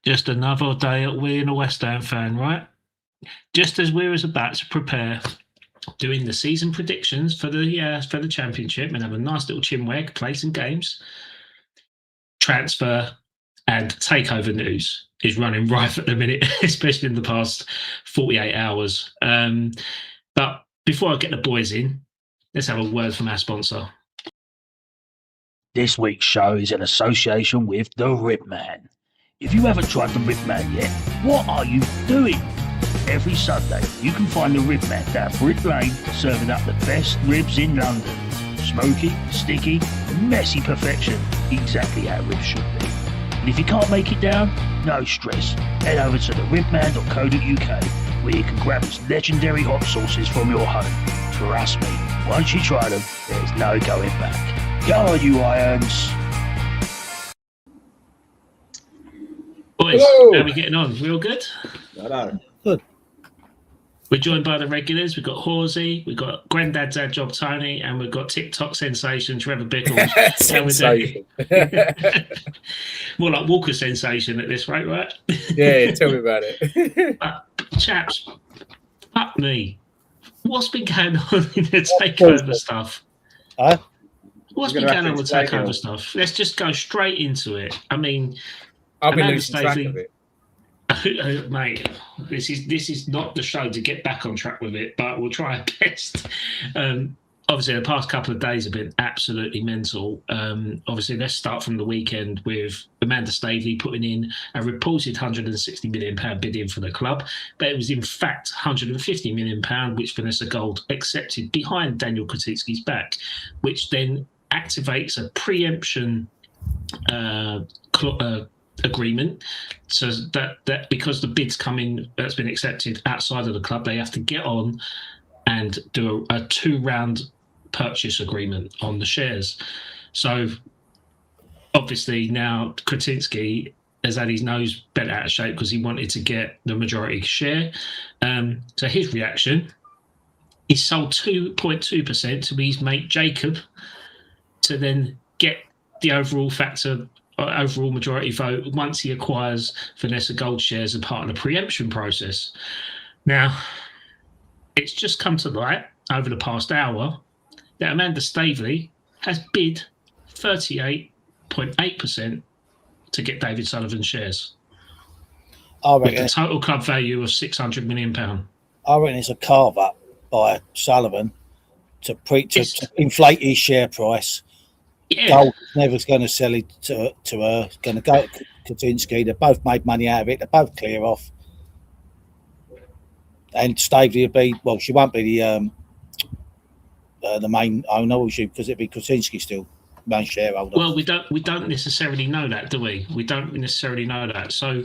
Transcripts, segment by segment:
Just another day at being a West Ham fan, right? Just as we was about to prepare doing the season predictions for the Championship and have a nice little chinwag, play some games, transfer and takeover news is running rife at the minute, especially in the past 48 hours. But before I get the boys in, let's have a word from our sponsor. This week's show is in association with the Ribman. If you haven't tried the Ribman yet, what are you doing? Every Sunday, you can find the Ribman down Brick Lane serving up the best ribs in London. Smoky, sticky, messy perfection, exactly how ribs should be. And if you can't make it down, no stress. Head over to theribman.co.uk where you can grab its legendary hot sauces from your home. Trust me, once you try them, there's no going back. Go on, you irons. Boys, how are we getting on? We all good? Hello. Good. We're joined by the regulars. We've got Horsey, we've got Grandad's Ad Job Tony, and we've got TikTok sensation Trevor Bickles. Sensation. More like Walker sensation at this rate, right? Yeah, tell me about it. Chaps, fuck me. What's been going on in the takeover stuff? What's been going on with takeover stuff? Let's just go straight into it. I mean, I've been losing track of it. Mate, this is not the show to get back on track with it, but we'll try our best. Obviously, the past couple of days have been absolutely mental. Obviously, let's start from the weekend with Amanda Staveley putting in a reported £160 million bid in for the club, but it was in fact £150 million, which Vanessa Gold accepted behind Daniel Kretinsky's back, which then activates a preemption agreement, so that because the bid's come in that's been accepted outside of the club, they have to get on and do a 2-round purchase agreement on the shares. So obviously now Kretinsky has had his nose bent out of shape because he wanted to get the majority share. So his reaction, he sold 2.2% to his mate Jacob to then get the overall majority vote once he acquires Vanessa Gold shares as part of the preemption process. Now, it's just come to light over the past hour that Amanda Staveley has bid 38.8% to get David Sullivan's shares. With a total club value of £600 million. I reckon it's a carve-up by Sullivan to inflate his share price. Yeah. Gold never going to sell it to her. It's going to go to Kretinsky. They both made money out of it. They both clear off. And Staveley will be, well, she won't be the main owner, will she? Because it'd be Kretinsky still main shareholder. Well, we don't necessarily know that, do we? We don't necessarily know that. So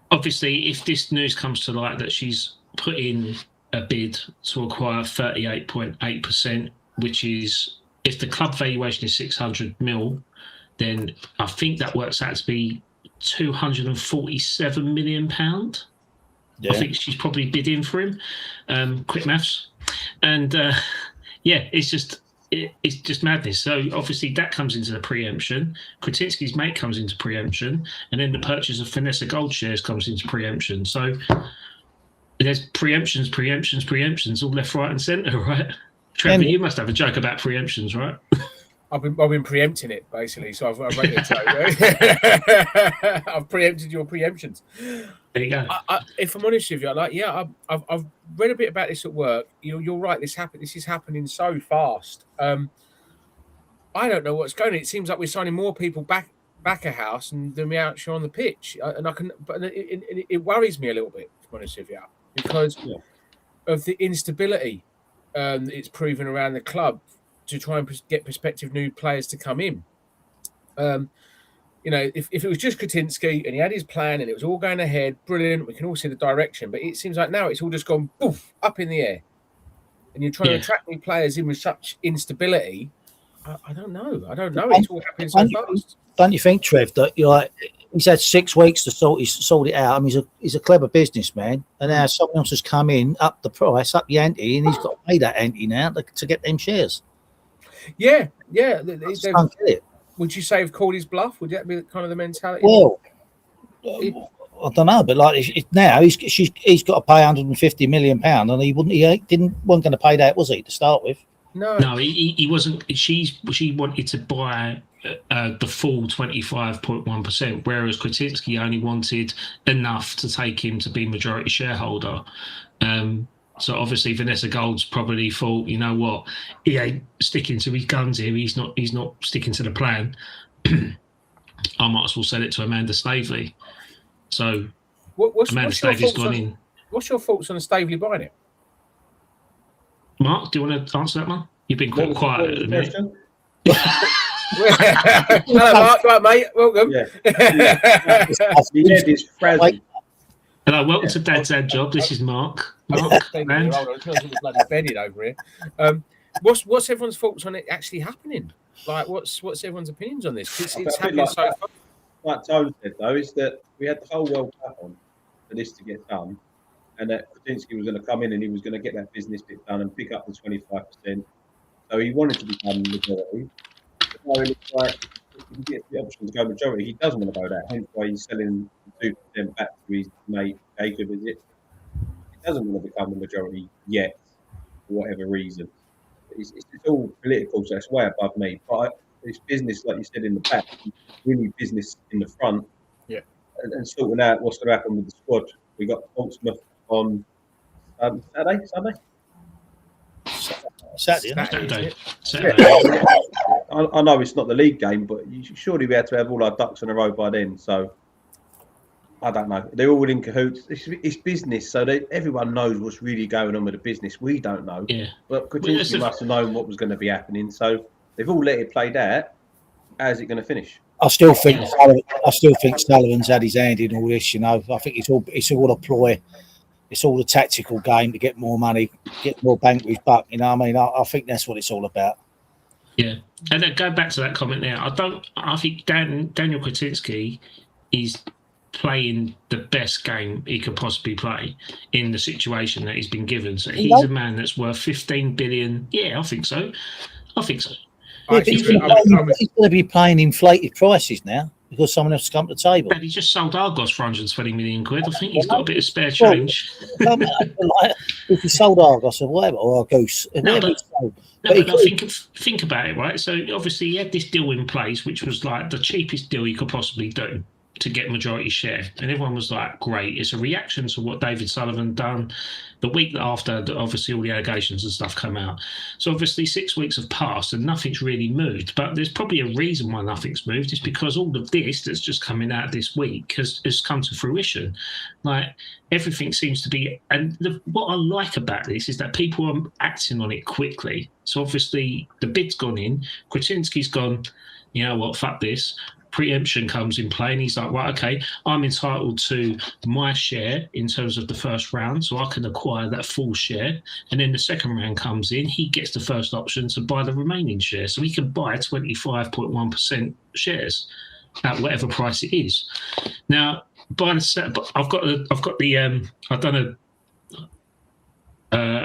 obviously, if this news comes to light that she's put in a bid to acquire 38.8%, which is, if the club valuation is 600 mil, then I think that works out to be £247 million. Yeah. I think she's probably bid in for him. Quick maths. And it's just madness. So obviously that comes into the preemption. Kretinsky's mate comes into preemption, and then the purchase of Vanessa Gold shares comes into preemption. So there's preemptions all left, right and centre, right? Trevor, you must have a joke about preemptions, right? I've been preempting it basically, so I've made a joke. I've preempted your preemptions. There you go. If I'm honest with you, I've read a bit about this at work. You're right. This is happening so fast. I don't know what's going on. It seems like we're signing more people back a house than we actually on the pitch, but it worries me a little bit. If I'm honest with you, because of the instability. It's proven around the club to try and get prospective new players to come in. If it was just Kretinsky and he had his plan and it was all going ahead, brilliant, we can all see the direction. But it seems like now it's all just gone poof, up in the air. And you're trying to attract new players in with such instability. I don't know. It's all happening so fast. Don't you think, Trev, that he's had 6 weeks to sort it out? I mean, he's a clever businessman, and now someone else has come in, up the price, up the ante, and he's got to pay that ante now to get them shares. Yeah. Would you say have called his bluff? Would that be kind of the mentality? Well, I don't know, but like now he's got to pay 150 million pound, and wasn't going to pay that, was he, to start with? No, he wasn't. She wanted to buy the full 25.1%, whereas Kretinsky only wanted enough to take him to be majority shareholder. So obviously Vanessa Gold's probably thought, you know what, he ain't sticking to his guns here. He's not sticking to the plan. I might as well sell it to Amanda Stavely. So Amanda Stavely's gone in. What's your thoughts on Stavely buying it? Mark, do you want to answer that one? You've been quite quiet at the minute. Hello, Mark. Right, mate. Welcome. Hello, welcome to Dad's Ad Job. This is Mark. What's everyone's thoughts on it actually happening? Like, what's everyone's opinions on this? It's happening so far. Like Tone said, though, is that we had the whole World Cup on for this to get done, and that Kretinsky was going to come in and he was going to get that business bit done and pick up the 25%. So he wanted to become majority. But now it looks like if he gets the option to go majority, he doesn't want to go that. Hence why he's selling 2% back to his mate TAKEOVER. He doesn't want to become the majority yet, for whatever reason. It's all political, so it's way above me. But it's business, like you said, in the back, really business in the front. Yeah. And sorting out what's going to happen with the squad. We got Portsmouth on Saturday. Yeah. I know it's not the league game, but you should surely be able to have all our ducks in a row by then. So I don't know. They're all in cahoots. It's business, so everyone knows what's really going on with the business. We don't know. Yeah. But Kretinsky must have known what was going to be happening. So they've all let it play out. How's it going to finish? I still think Sullivan's had his hand in all this. You know, I think it's all a ploy. It's all a tactical game to get more money, get more bang with his buck. You know what I mean? I think that's what it's all about. Yeah, and then go back to that comment there. I think Daniel Kretinsky is playing the best game he could possibly play in the situation that he's been given. So he's a man that's worth 15 billion. Yeah, I think so. Yeah, he's going to be paying inflated prices now because someone else has come to the table. But he just sold Argos for 120 million quid. I think he's got a bit of spare change. If he sold Argos or whatever, or a goose, think about it, right? So obviously he had this deal in place, which was like the cheapest deal he could possibly do to get majority share, and everyone was like, great. It's a reaction to what David Sullivan done the week after obviously all the allegations and stuff come out. So obviously 6 weeks have passed and nothing's really moved, but there's probably a reason why nothing's moved. It's because all of this that's just coming out this week has come to fruition. Like everything seems to be, and what I like about this is that people are acting on it quickly. So obviously the bid's gone in, Kretinsky's gone, you know what, fuck this. Preemption comes in play and he's like, right, okay, I'm entitled to my share in terms of the first round, so I can acquire that full share. And then the second round comes in, he gets the first option to buy the remaining share. So he can buy 25.1% shares at whatever price it is. Now, I've done a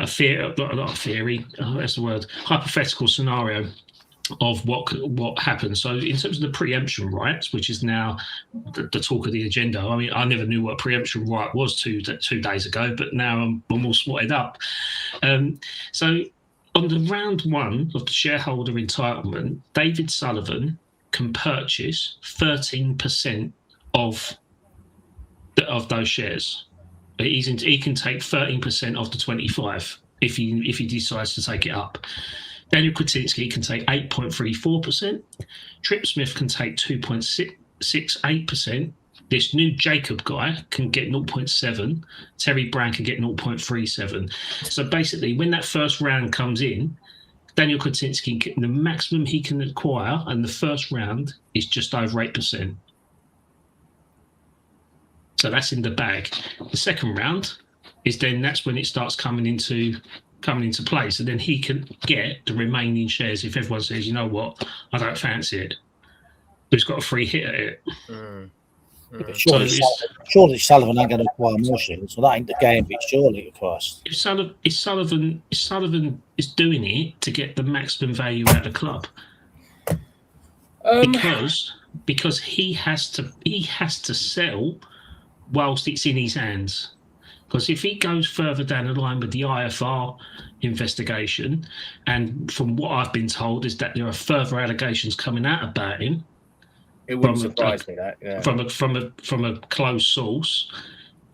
theory, not a theory, that's the word, hypothetical scenario of what happened. So in terms of the preemption rights, which is now the talk of the agenda, I mean, I never knew what a preemption right was two days ago, but now I'm all swatted up. So on the round one of the shareholder entitlement, David Sullivan can purchase 13% of those shares. He can take 13% of the 25 if he decides to take it up. Daniel Kretinsky can take 8.34%. Trip Smith can take 2.68%. This new Jacob guy can get 0.7. Terry Brown can get 0.37. So basically, when that first round comes in, Daniel Kretinsky, the maximum he can acquire in the first round is just over 8%. So that's in the bag. The second round is that's when it starts coming into play. So then he can get the remaining shares if everyone says, you know what, I don't fancy it. But he's got a free hit at it. Surely Sullivan ain't going to acquire more shares. So that ain't the game, but surely, of course. If Sullivan is doing it to get the maximum value out of the club. Because he has to sell whilst it's in his hands. Because if he goes further down the line with the IFR investigation, and from what I've been told is that there are further allegations coming out about him. It wouldn't surprise me that, yeah. From a close source,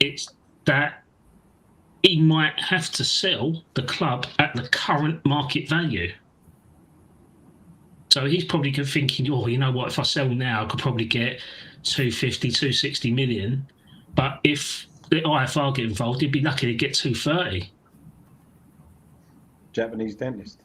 it's that he might have to sell the club at the current market value. So he's probably thinking, oh, you know what, if I sell now, I could probably get 250, 260 million. But if the IFR get involved, he'd be lucky to get 230. Japanese dentist.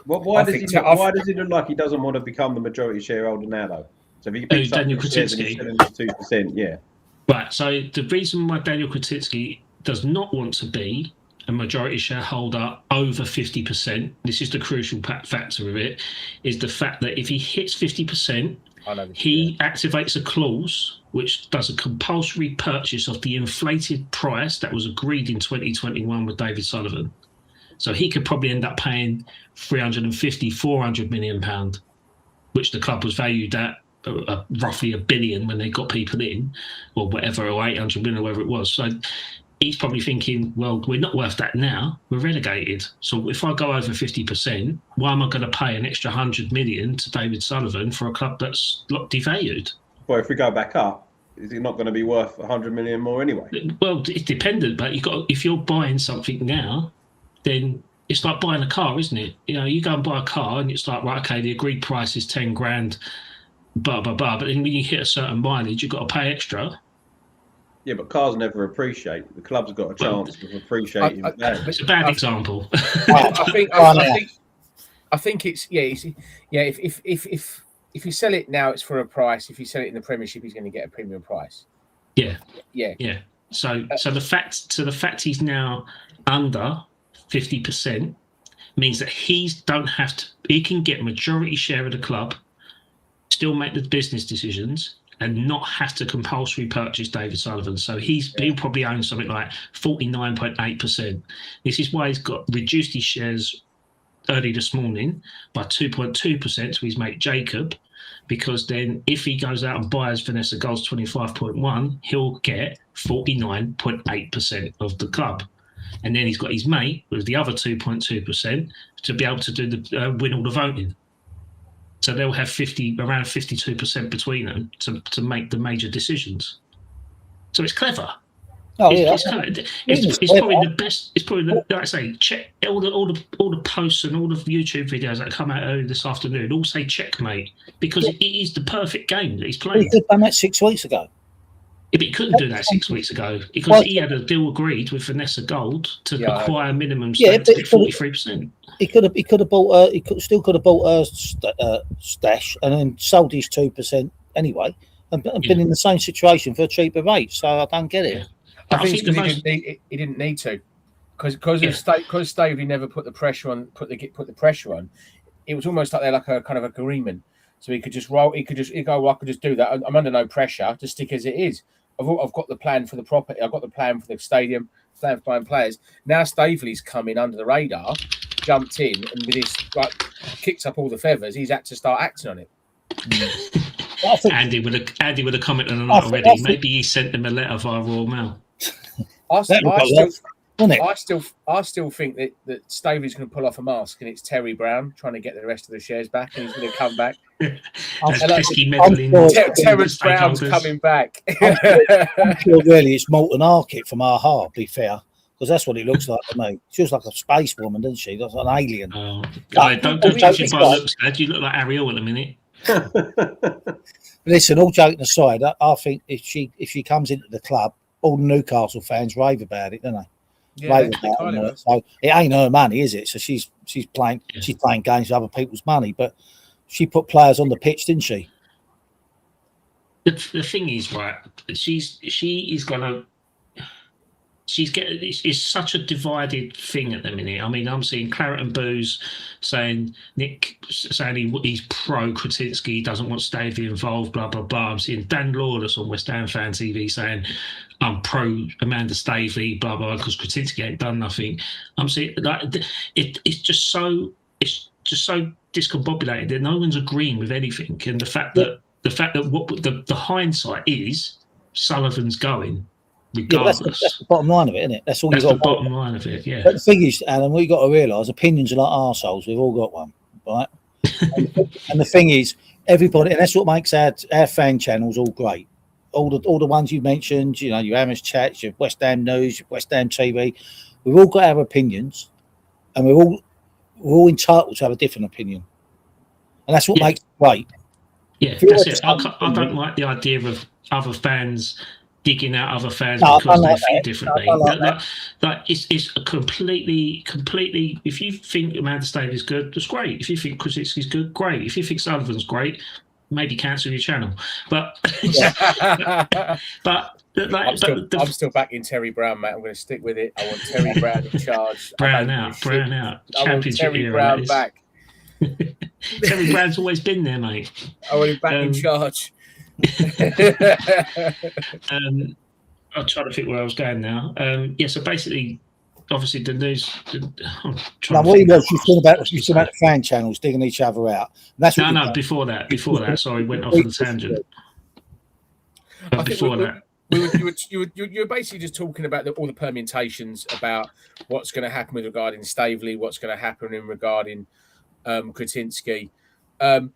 Well, why does he look like he doesn't want to become the majority shareholder now, though? So if he picks up Daniel the shares and he's selling his 2%, yeah. Right, so the reason why Daniel Kretinsky does not want to be a majority shareholder over 50%, this is the crucial factor of it, is the fact that if he hits 50%, he activates a clause which does a compulsory purchase of the inflated price that was agreed in 2021 with David Sullivan. So he could probably end up paying 350, 400 million pound, which the club was valued at roughly $1 billion when they got people in, or whatever, or 800 million, or whatever it was. So he's probably thinking, well, we're not worth that now. We're relegated. So if I go over 50%, why am I going to pay an extra 100 million to David Sullivan for a club that's devalued? Well, if we go back up, is it not going to be worth 100 million more anyway? Well, it's dependent, but if you're buying something now, then it's like buying a car, isn't it? You know, you go and buy a car and it's like, right, okay, the agreed price is 10 grand, blah, blah, blah. But then when you hit a certain mileage, you've got to pay extra. Yeah, but cars never appreciate. The club's got a chance of appreciating. It's a bad example. I think it's if you sell it now, it's for a price. If you sell it in the Premiership, he's going to get a premium price. Yeah. So the fact he's now under 50% means that he can get majority share of the club, still make the business decisions, and not have to compulsory purchase David Sullivan. So he'll probably own something like 49.8%. This is why he's got reduced his shares early this morning by 2.2% to his mate Jacob, because then if he goes out and buys Vanessa Gold's 25.1, he'll get 49.8% of the club. And then he's got his mate with the other 2.2% to be able to do the win all the voting. So they'll have around 52% between them to make the major decisions. So it's clever. It's probably the best. It's probably like I say, check all the posts and all the YouTube videos that come out early this afternoon. All say checkmate, because it is the perfect game that he's playing. He could have done that 6 weeks ago. Yeah, but he couldn't do that 6 weeks ago because he had a deal agreed with Vanessa Gold to acquire minimum stake to get 43%. He could have bought. He still could have bought a stash and then sold his 2% anyway, and been in the same situation for a cheaper rate. So I don't get it. Yeah. I think he didn't need to, because Stavely never put the pressure on. Put the pressure on. It was almost like they're like a kind of agreement. So he could just roll. He could go. Well, I could just do that. I'm under no pressure to stick as it is. I've got the plan for the property. I've got the plan for the stadium. Plan for buying players. Now Stavely's come in under the radar, jumped in, and with his kicked up all the feathers. He's had to start acting on it. Andy would have commented on that already. Maybe he sent them a letter via Royal Mail. I still think that Stavely's going to pull off a mask and it's Terry Brown trying to get the rest of the shares back, and he's going to come back. Terrence Brown's coming back. I'm sure really it's Molten Archet from our heart, be fair, because that's what it looks like to me. She looks like a space woman, doesn't she? That's an alien. Oh, don't judge him by looks, Dad. You look like Ariel at the minute. Listen, all joking aside, I think if she comes into the club, all the Newcastle fans rave about it, don't they? Yeah, so it ain't her money, is it? So she's playing games with other people's money, but she put players on the pitch, didn't she? The thing is, right? It's such a divided thing at the minute. I mean, I'm seeing Claret and Booze saying he's pro Kretinsky, he doesn't want Stavely involved, blah blah blah. I'm seeing Dan Lawless on West Ham Fan TV saying I'm pro Amanda Stavely, blah blah, because Kretinsky ain't done nothing. I'm seeing it's just so discombobulated that no one's agreeing with anything, and the fact that the fact that what the hindsight is, Sullivan's going Yeah, but regardless. that's the bottom line of it, isn't it? That's all That's you've the got. bottom line of it. Yeah. But the thing is, Alan, what you got to realise, opinions are like arseholes. We've all got one, right? and the thing is, everybody, and that's what makes our fan channels all great. All the ones you mentioned, you know, your Amish chats, your West Ham news, your West Ham TV. We've all got our opinions, and we're all entitled to have a different opinion, and that's what Yeah. makes it great. Yeah, that's it. I don't like the idea of other fans digging out other fans because they think differently. It's a completely. If you think Amanda Stave is good, that's great. If you think Krasinski's good, great. If you think Sullivan's great, maybe cancel your channel. But I'm still backing Terry Brown, mate. I'm going to stick with it. I want Terry Brown in charge. Brown out. I want Championship Terry era, Brown back. Terry Brown's always been there, mate. I want him back in charge. I'll try to think where I was going now. Yeah, so basically, obviously, the news. No, what he was, you talking about the fan channels digging each other out. That's what No, before that. Sorry, went off on a tangent. But before that. You were basically just talking about all the permutations about what's going to happen with regarding Stavely, what's going to happen in regarding Kretinsky. I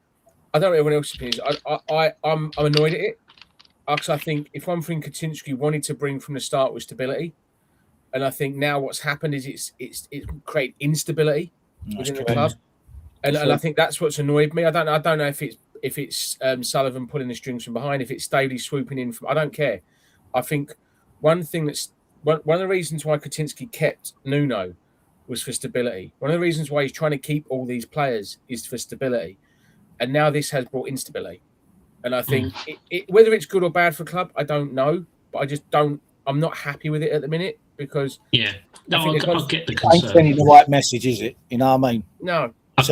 don't know everyone else's opinions. I'm annoyed at it because I think if one thing Kretinsky wanted to bring from the start was stability, and I think now what's happened is it's created instability within the club, and I think that's what's annoyed me. I don't know if it's Sullivan pulling the strings from behind, if it's Stavely swooping in from. I don't care. I think one of the reasons why Kretinsky kept Nuno was for stability. One of the reasons why he's trying to keep all these players is for stability. And now this has brought instability. And I think whether it's good or bad for the club, I don't know. But I'm not happy with it at the minute because... Yeah. No, I get the ain't concern. sending the right message, is it? You know what I mean? No. What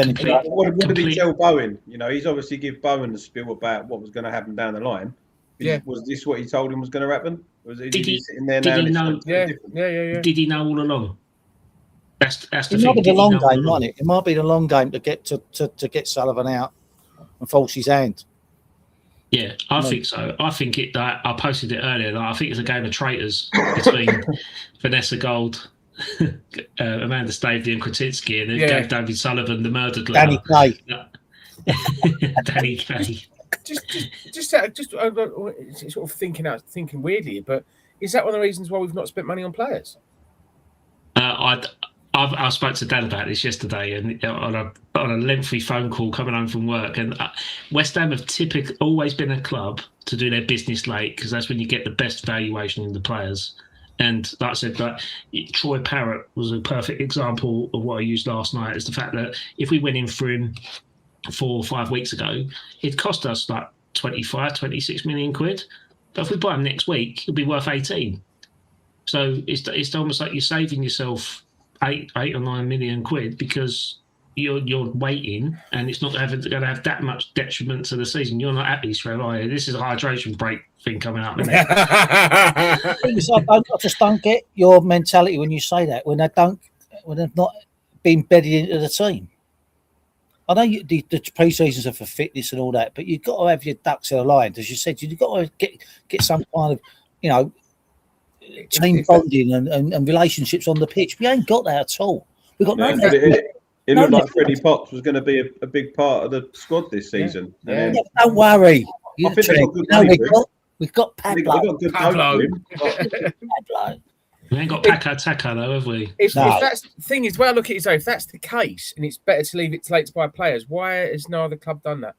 did he tell Bowen? You know, he's obviously give Bowen the spiel about what was going to happen down the line. Was this what he told him was going to happen? Did he sitting there now? Did he know? Yeah. Did he know all along? That's the thing. It might be the long game, mightn't it? It might be the long game to get Sullivan out and force his hand. Yeah, I think so. I think it. I posted it earlier. I think it's a game of traitors between Vanessa Gold, Amanda Stavely, and Kretinsky, and then gave David Sullivan the murdered letter. Danny Kay. Danny Kay. Just sort of thinking weirdly, but is that one of the reasons why we've not spent money on players? I spoke to Dan about this yesterday, and on a lengthy phone call coming home from work. And West Ham have typically always been a club to do their business late because that's when you get the best valuation in the players. And like I said, Troy Parrott was a perfect example of what I used last night. Is the fact that if we went in for him 4 or 5 weeks ago, it cost us like 25, 26 million quid. But if we buy him next week, it'll be worth 18. So it's almost like you're saving yourself 8 or 9 million quid because you're waiting, and it's not going to have that much detriment to the season. You're not happy, Trev, are you? This is a hydration break thing coming up. Isn't it? I just don't get your mentality when you say that. When they've not been bedded into the team. I know the pre-seasons are for fitness and all that, but you've got to have your ducks in a line. As you said, you've got to get some kind of, team bonding and relationships on the pitch. We ain't got that at all. We've got none of that. It looked like Freddie Potts was going to be a big part of the squad this season. Yeah, don't worry. I think we've got Pablo. We've got good Pablo. We ain't got Paco Taco though, have we? If that's the thing is, well, I look at it, if that's the case, and it's better to leave it to late to buy players, why has no other club done that?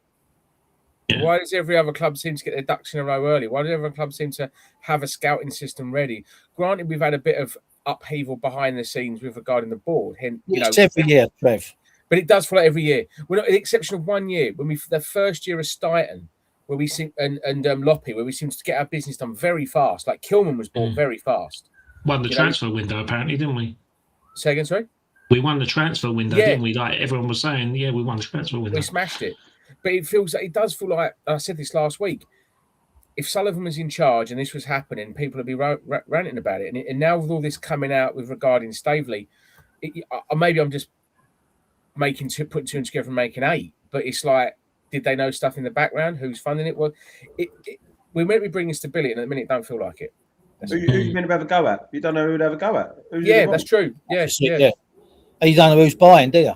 Yeah. Why does every other club seem to get their ducks in a row early? Why does every other club seem to have a scouting system ready? Granted, we've had a bit of upheaval behind the scenes with regarding the board. It's every year, Trev. But it does follow every year. We're not, with the exception of 1 year, when the first year of Stuyton, where we seem and Loppy, where we seem to get our business done very fast. Like Kilman was bought very fast. Won the transfer window, apparently, didn't we? Say again, sorry? We won the transfer window, didn't we? Like everyone was saying, we won the transfer window. We smashed it. But it does feel like, I said this last week, if Sullivan was in charge and this was happening, people would be ranting about it. And now with all this coming out with regarding Stavely, maybe I'm just putting two and together and making 8. But it's like, Did they know stuff in the background? Who's funding it? Well, we're meant to be bringing stability, and at the minute, don't feel like it. Who you meant to have a go at? You don't know who to have a go at. Who's Yeah, that's true. Yeah. And you don't know who's buying, do you?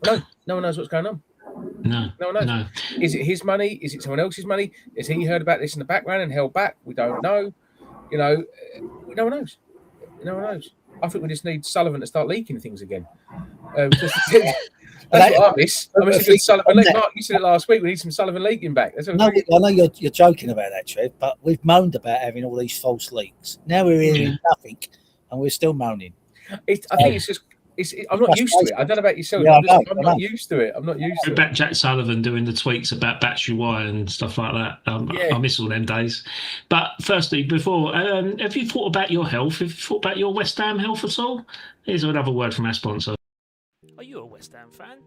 No one knows what's going on. No No one knows. no. Is it his money? Is it someone else's money? Has he heard about this in the background and held back? We don't know. You know, no one knows. No one knows. I think we just need Sullivan to start leaking things again. That's what I miss. I miss a good Sullivan leak. Mark, you said it last week. We need some Sullivan leaking back. That's I know you're joking about that, Trev, but we've moaned about having all these false leaks. Now we're hearing nothing, and we're still moaning. I think it's just. I'm not used to it. I don't know about yourself. Yeah, I'm not used to it. I'm not used to it. Back Jack Sullivan doing the tweets about battery wire and stuff like that. I miss all them days. But firstly, before, have you thought about your health? Have you thought about your West Ham health at all? Here's another word from our sponsor. Are you a West Ham fan?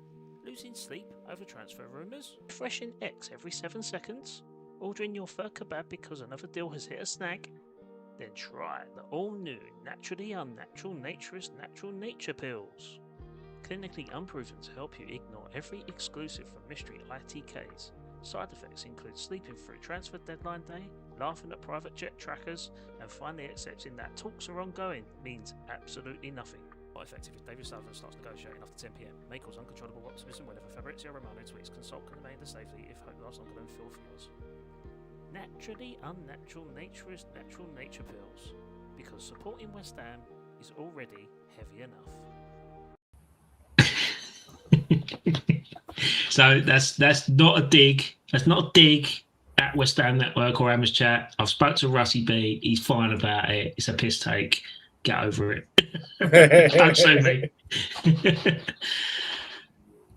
Losing sleep over transfer rumours? Refreshing X every 7 seconds? Ordering your third kebab because another deal has hit a snag? Then try the all-new Naturally Unnatural Naturist Natural Nature Pills. Clinically unproven to help you ignore every exclusive from mystery ITKs. Side effects include sleeping through transfer deadline day, laughing at private jet trackers, and finally accepting that talks are ongoing means absolutely nothing. Not effective if David Sullivan starts negotiating after 10 PM. May cause uncontrollable optimism whenever Fabrizio Romano tweets consult can remain safely if hope lasts longer than feel for yours. Naturally Unnatural Naturist Natural Nature Pills, because supporting West Ham is already heavy enough. So that's not a dig. That's not a dig at West Ham Network or Amos Chat. I've spoke to Russie B. He's fine about it. It's a piss take. Get over it. Don't sue me.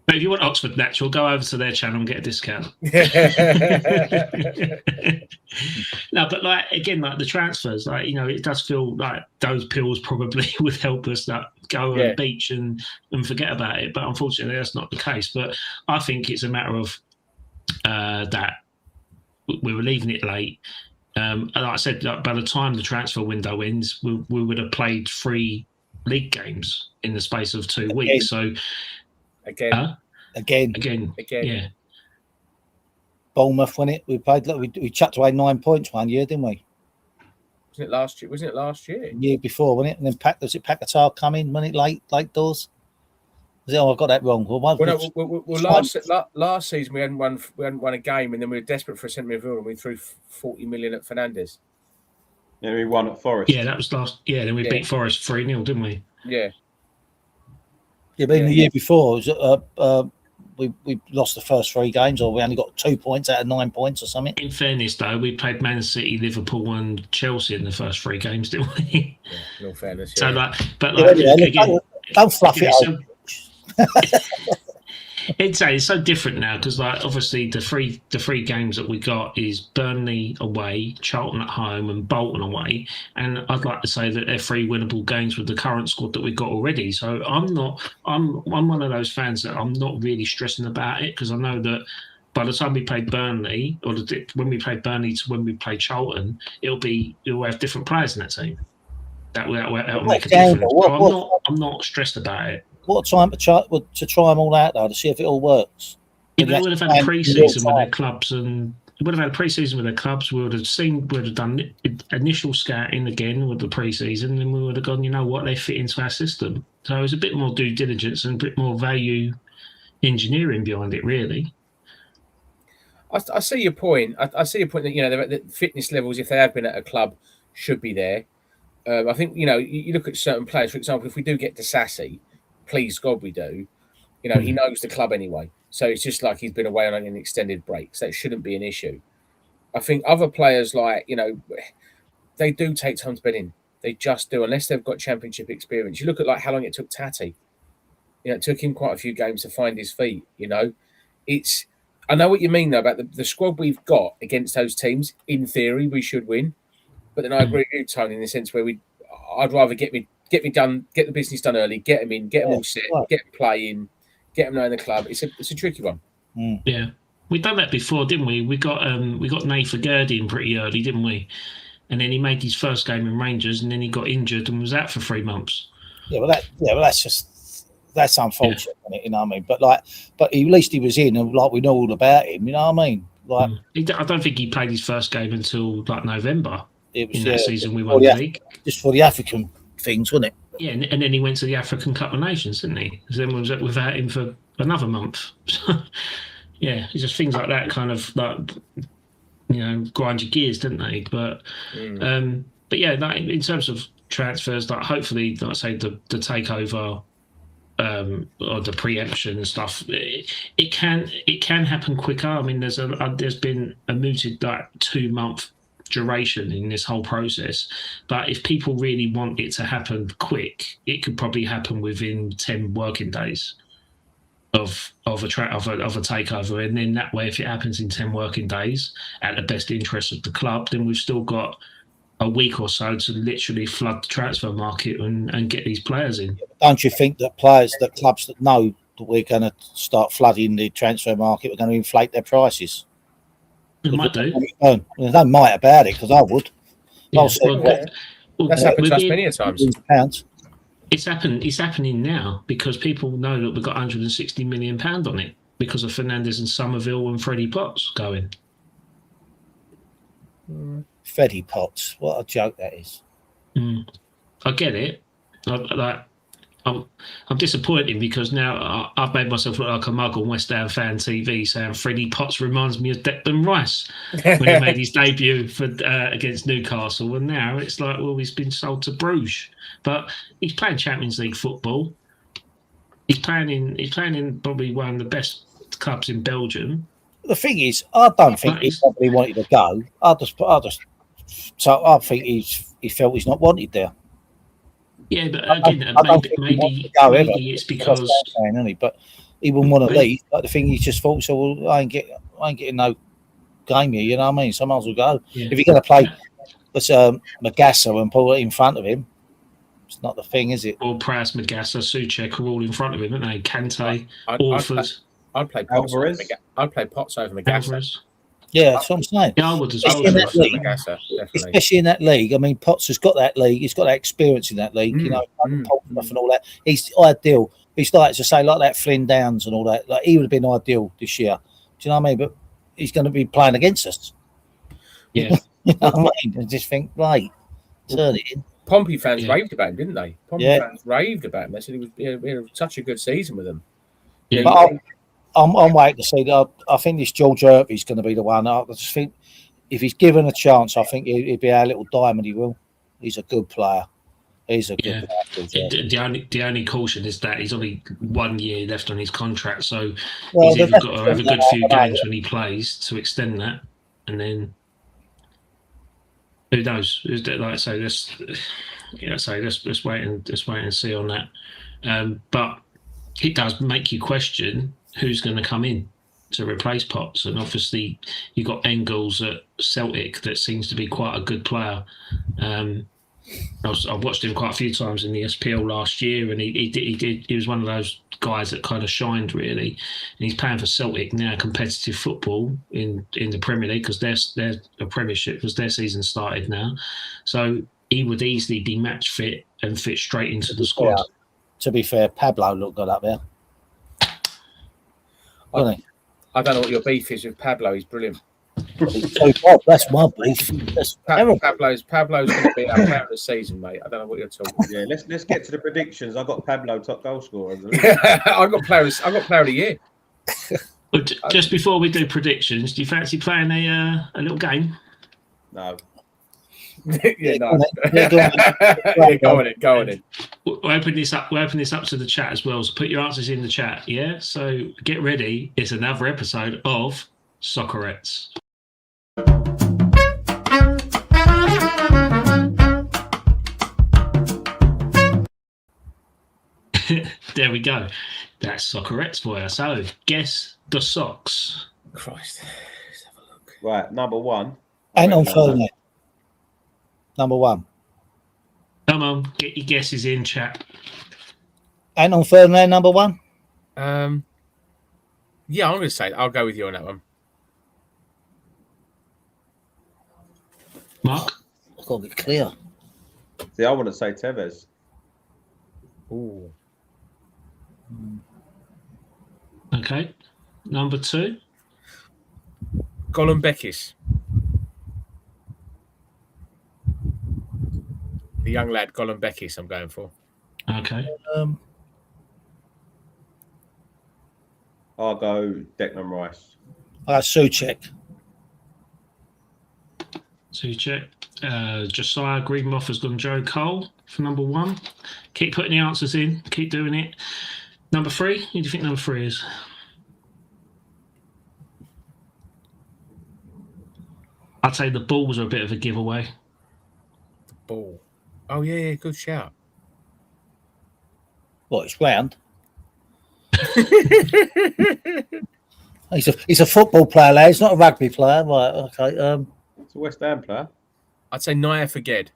But if you want Oxford Natural, go over to their channel and get a discount. No, but like again, like the transfers, like it does feel like those pills probably would help us go on the beach and forget about it. But unfortunately, that's not the case. But I think it's a matter of that we were leaving it late. And like I said, by the time the transfer window ends, we would have played 3 league games in the space of 2 weeks. So. Again, yeah. Bournemouth, wasn't it? We played. We chucked away 9 points one year, didn't we? Wasn't it last year? Year before, wasn't it? And then Paquetá come in, wasn't it? Late doors. I got that wrong. Last season we hadn't won a game, and then we were desperate for a centre midfielder, and we threw 40 million at Fernandes. Yeah, we won at Forest. Yeah, that was last. Yeah, then we beat Forest 3-0, didn't we? Yeah. Yeah, but in the year before, we lost the first 3 games, or we only got 2 points out of 9 points or something. In fairness, though, we played Man City, Liverpool, and Chelsea in the first 3 games, didn't we? Yeah, in all fairness. So, again, don't fluff it up. It's so different now because, obviously, the three games that we got is Burnley away, Charlton at home, and Bolton away. And I'd like to say that they're 3 winnable games with the current squad that we've got already. So I'm one of those fans that I'm not really stressing about it because I know that by the time we play Burnley, or when we play Burnley to when we play Charlton, we'll have different players in that team. That'll make a difference. I'm not stressed about it. What time to try them all out though to see if it all works? If they would have had pre-season with their clubs, and we would have had pre-season with their clubs, we would have done initial scouting again with the pre-season, and we would have gone, you know what, they fit into our system. So it was a bit more due diligence and a bit more value engineering behind it, really. I see your point. I see your point that the fitness levels, if they have been at a club, should be there. I think you look at certain players. For example, if we do get Disassi, please God we do. He knows the club anyway, so it's just like he's been away on an extended break, so it shouldn't be an issue. I think other players they do take time to bed in. They just do, unless they've got championship experience. You look at how long it took Tati. It took him quite a few games to find his feet. I know what you mean though about the squad we've got against those teams. In theory, we should win, but then I agree with you, Tony, in the sense where I'd rather get the business done early, get them in, get them all set, get them playing, get them knowing the club. It's a tricky one. Yeah, we've done that before, didn't we? We got Nathan Gurdy in pretty early, didn't we? And then he made his first game in Rangers, and then he got injured and was out for 3 months. Yeah, well, that's just that's unfortunate, isn't it? You know what I mean? But at least he was in, and like we know all about him. You know what I mean? Like, I don't think he played his first game until like November it was in that season we for won the league. just for the African things, wasn't it? Yeah, and then he went to the African Cup of Nations, didn't he? Then we was without him for another month. Yeah, it's just things like that kind of like, grind your gears, didn't they? But yeah, like, in terms of transfers, like hopefully, like I say, the takeover or the preemption and stuff, it can happen quicker. I mean, there's been a mooted like 2-month duration in this whole process, but if people really want it to happen quick, it could probably happen within 10 working days of a takeover, and then that way, if it happens in 10 working days at the best interest of the club, then we've still got a week or so to literally flood the transfer market and get these players in. Don't you think that clubs that know that we're going to start flooding the transfer market, we're going to inflate their prices? It might do. There's no might about it, because I would. Yeah, That's happened to us many a times. Pounds. It's happening now because people know that we've got £160 million on it because of Fernandes and Somerville and Freddie Potts going. Freddie Potts, what a joke that is. I get it. I'm disappointed because now I've made myself look like a mug on West Ham Fan TV saying Freddie Potts reminds me of Declan Rice when he made his debut for against Newcastle, and now it's like, well, he's been sold to Bruges, but he's playing Champions League football. He's playing in probably one of the best clubs in Belgium. The thing is, I don't think he probably wanted to go. I think he felt he's not wanted there. Yeah, but again, maybe it's because but he wouldn't want to leave. Like the thing, he just thought, so well, I ain't getting no game here. You know what I mean? So I might as well go. Yeah. If you're going to play, Magassa and pull it in front of him, it's not the thing, is it? Or Prowse, Magassa, Souček are all in front of him, aren't they? Kante, Orford. I'd play Potts over Magassa. Yeah, that's what I'm saying. Yeah, I would as well. Especially in that league. I mean, Potts has got that league. He's got that experience in that league, and all that. He's ideal. He's like, to say, like that Flynn Downs and all that. Like, he would have been ideal this year. Do you know what I mean? But he's going to be playing against us. Yeah. You know what I mean? I just think, right, turn it in. Pompey fans raved about him, didn't they? Pompey fans raved about him. They said he had such a good season with them. Yeah. But I'm waiting to see. I think this George Irby's going to be the one. I just think if he's given a chance, I think he'd be our little diamond. He will. He's a good player. He's a good player. The only caution is that he's only 1 year left on his contract, so well, he's either got to have a good few games when he plays to extend that, and then who knows? Like I say, let's wait and see on that. But it does make you question who's going to come in to replace Potts, and obviously you've got Engels at Celtic that seems to be quite a good player. I've watched him quite a few times in the SPL last year, and he was one of those guys that kind of shined really, and he's playing for Celtic now, competitive football in the Premier League, because they're a Premiership, because their season started now, so he would easily be match fit and fit straight into the squad. Yeah. To be fair, Pablo looked good up there. I don't know what your beef is with Pablo. He's brilliant. That's my beef. Pablo's going to be our player of the season, mate. I don't know what you're talking about. Yeah, let's get to the predictions. I got Pablo top goal scorer. I got player of the year. But just before we do predictions, do you fancy playing a little game? No. Yeah, no. Go on in. We'll open this up to the chat as well. So put your answers in the chat. Yeah. So get ready. It's another episode of Soccerettes. There we go. That's Soccerettes for you. So guess the socks. Christ. Let's have a look. Right, number one. And on Ferdinand. Number one. Come on, get your guesses in, chat. And on Ferdinand, number one. Yeah, I'm going to say I'll go with you on that one. Mark? I've got to be clear. See, I want to say Tevez. Ooh. Okay. Number 2. Gollum Beckis. The young lad, Gollum Beckis, I'm going for. Okay. I'll go Declan Rice. Suchek. Suchek. Josiah Greenmoff has gone Joe Cole for number 1. Keep putting the answers in. Keep doing it. Number 3. Who do you think number 3 is? I'd say the Bulls are a bit of a giveaway. The Ball. Oh, yeah, good shout. What, it's round? He's a football player, lad. He's not a rugby player. Right, okay. It's a West Ham player. I'd say Naya Forged.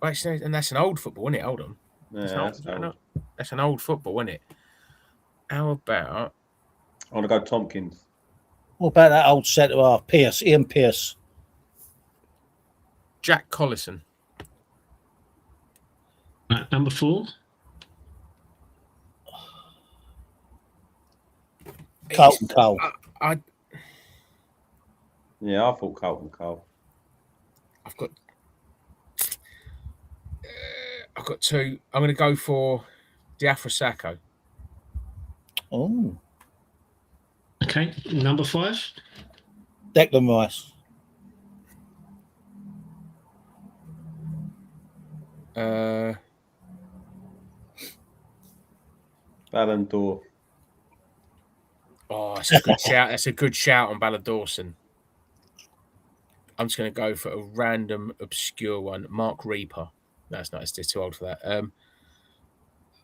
Actually, and that's an old football, isn't it? Hold on. Yeah, That's an old football, isn't it? How about... I want to go Tompkins. What about that old centre half, Pierce, Ian Pierce? Jack Collison. Right, number 4. Carlton Cole. Yeah, I thought Carlton Cole. I've got 2. I'm going to go for Diafra Sakho. Oh, Okay. Number 5. Declan Rice. Ballon d'Or. Oh, that's a good shout. That's a good shout on Ballard Dawson. I'm just going to go for a random, obscure one. Mark Reaper. No, it's not. It's too old for that. I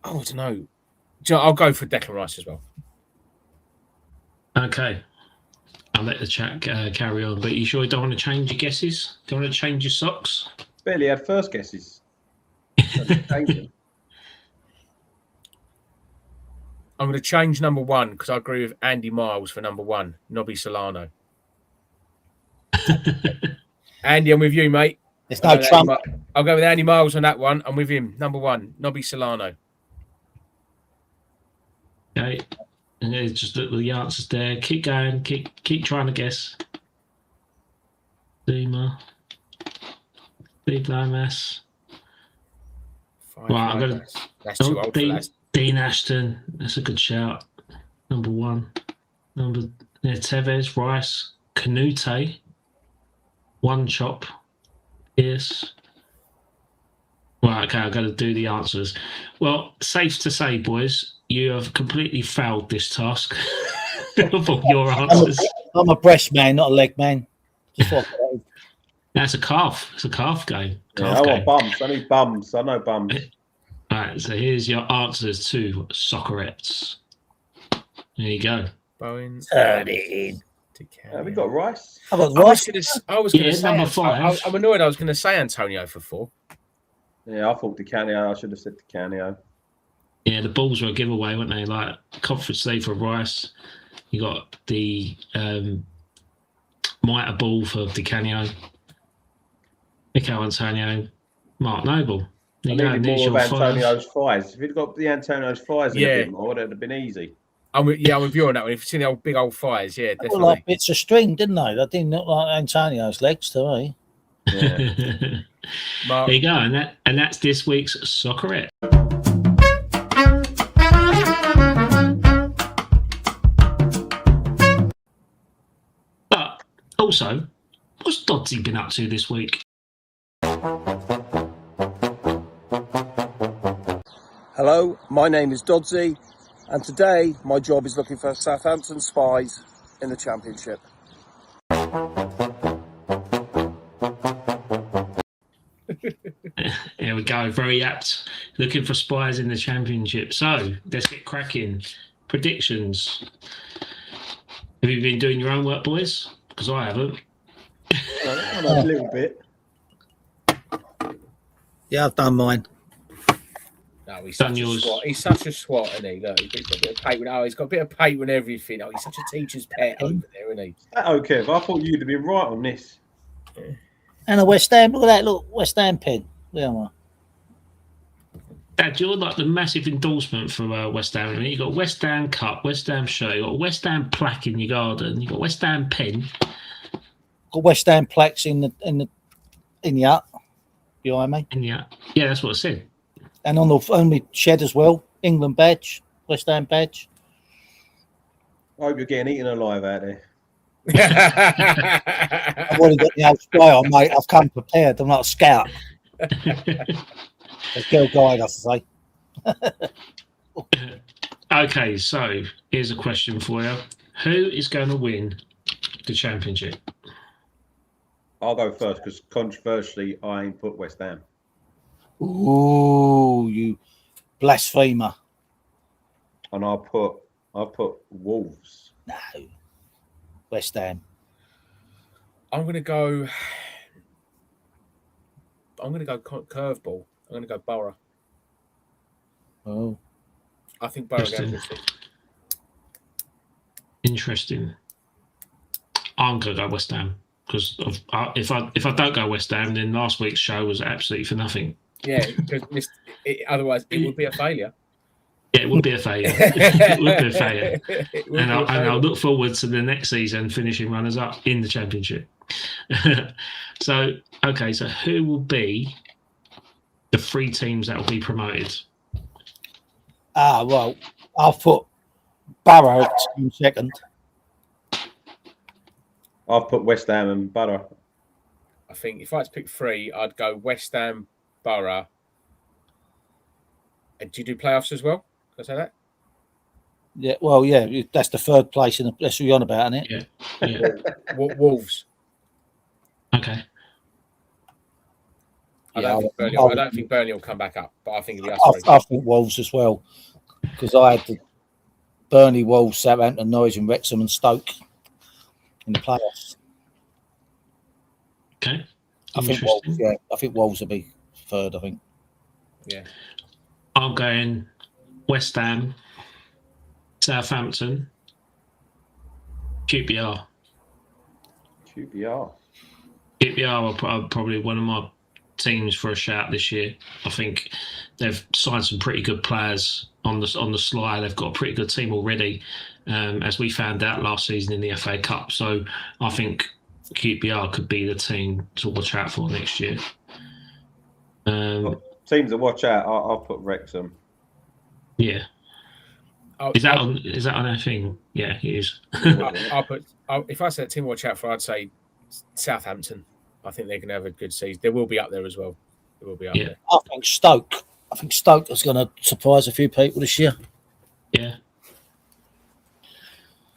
don't know. I'll go for Declan Rice as well. Okay. I'll let the chat carry on. But you sure you don't want to change your guesses? Do you want to change your socks? Barely had first guesses. I'm going to change number 1 because I agree with Andy Miles for number 1, Nobby Solano. Andy, I'm with you, mate. There's no Trump. I'll go with Andy Miles on that one. I'm with him. Number 1, Nobby Solano. Okay. And there's just the answers there. Keep going. Keep trying to guess. Zuma. Big Lomas. Right, I'm going to... That's too old for that. Dean Ashton, that's a good shout. Number 1. Tevez, Rice, Canute, One Chop, Pierce. Right, okay, I've got to do the answers. Well, safe to say, boys, you have completely failed this task of all your answers. I'm a breast man, not a leg man. That's a calf. It's a calf game. I want bums. I need bums. I know bums. Right, so here's your answers to Soccerettes. There you go. Bowen. Turn it in. We got Rice. I've got Rice. I was going to say number 5. I'm annoyed. I was going to say Antonio for 4. Yeah, I thought Di Canio. I should have said Di Canio. Yeah, the Bulls were a giveaway, weren't they? Like Conference League for Rice. You got the Mitre Ball for Di Canio. Mikel Antonio, Mark Noble. I needed more of Antonio's fries. If he'd got the Antonio's fries in a bit more, it'd have been easy. I'm with you on that one. If you've seen the big old fires, yeah, definitely. They like bits of string, didn't they? They didn't look like Antonio's legs to me. Yeah. Mark, There you go, and that's this week's Soccerette. But also, what's Doddsy been up to this week? Hello, my name is Doddsy, and today my job is looking for Southampton spies in the Championship. There we go, very apt. Looking for spies in the Championship. So, let's get cracking. Predictions. Have you been doing your own work, boys? Because I haven't. A little bit. Yeah, I've done mine. no, he's such a swat. He's such a swat, isn't he? Look, he's got a bit of paper. Oh, he's got a bit of paper and everything. Oh, he's such a teacher's pet over there, isn't he? Okay, I thought you'd have been right on this. And a West Ham. Look at that. Look, West Ham pen. Where am I? Dad, you're like the massive endorsement for West Ham. I mean, you got West Ham cup, West Ham shirt, you got West Ham plaque in your garden, you got West Ham pen. Got West Ham plaques in the hut behind me, And yeah, that's what I said. and on the shed as well. England badge, West Ham badge. I hope you're getting eaten alive out there. I've already got the old spray on, mate. I've come prepared. I'm not a scout. A girl guide, I say. Okay, so here's a question for you: who is going to win the championship? I'll go first because controversially, I ain't put West Ham. Ooh, you blasphemer! And I'll put Wolves. No, West Ham. I'm going to go curveball. I'm going to go Borough. Oh, I think Borough going to see. Interesting. I'm going to go West Ham because if I don't go West Ham, then last week's show was absolutely for nothing. Yeah, because otherwise it would be a failure. Yeah, it would be a failure. It would be a failure. And I'll look forward to the next season finishing runners up in the championship. So who will be the 3 teams that will be promoted? Well, I'll put Barrow in second. I've put West Ham and Borough. I think if I had to pick 3, I'd go West Ham, Borough. And do you do playoffs as well? Can I say that? Yeah, well, yeah, that's the 3rd place in the. That's what you're on about, isn't it? Yeah. Wolves. Okay. I don't think Burnley will come back up, but I think it'll be us. I think Wolves as well, because I had the Burnley, Wolves, Southampton, Norwich, and Wrexham and Stoke in the playoffs. Okay. I think Wolves. Yeah, I think Wolves will be 3rd. I think. Yeah. I'm going West Ham, Southampton, QPR. QPR. QPR are probably one of my teams for a shout this year. I think they've signed some pretty good players on the sly. They've got a pretty good team already, as we found out last season in the FA Cup. So I think QPR could be the team to watch out for next year. Teams to watch out. I'll put Wrexham. Yeah. Is that on our thing? Yeah, it is. If I said team to watch out for, I'd say Southampton. I think they're going to have a good season. They will be up there as well. They will be up there. I think Stoke. I think Stoke is going to surprise a few people this year. Yeah.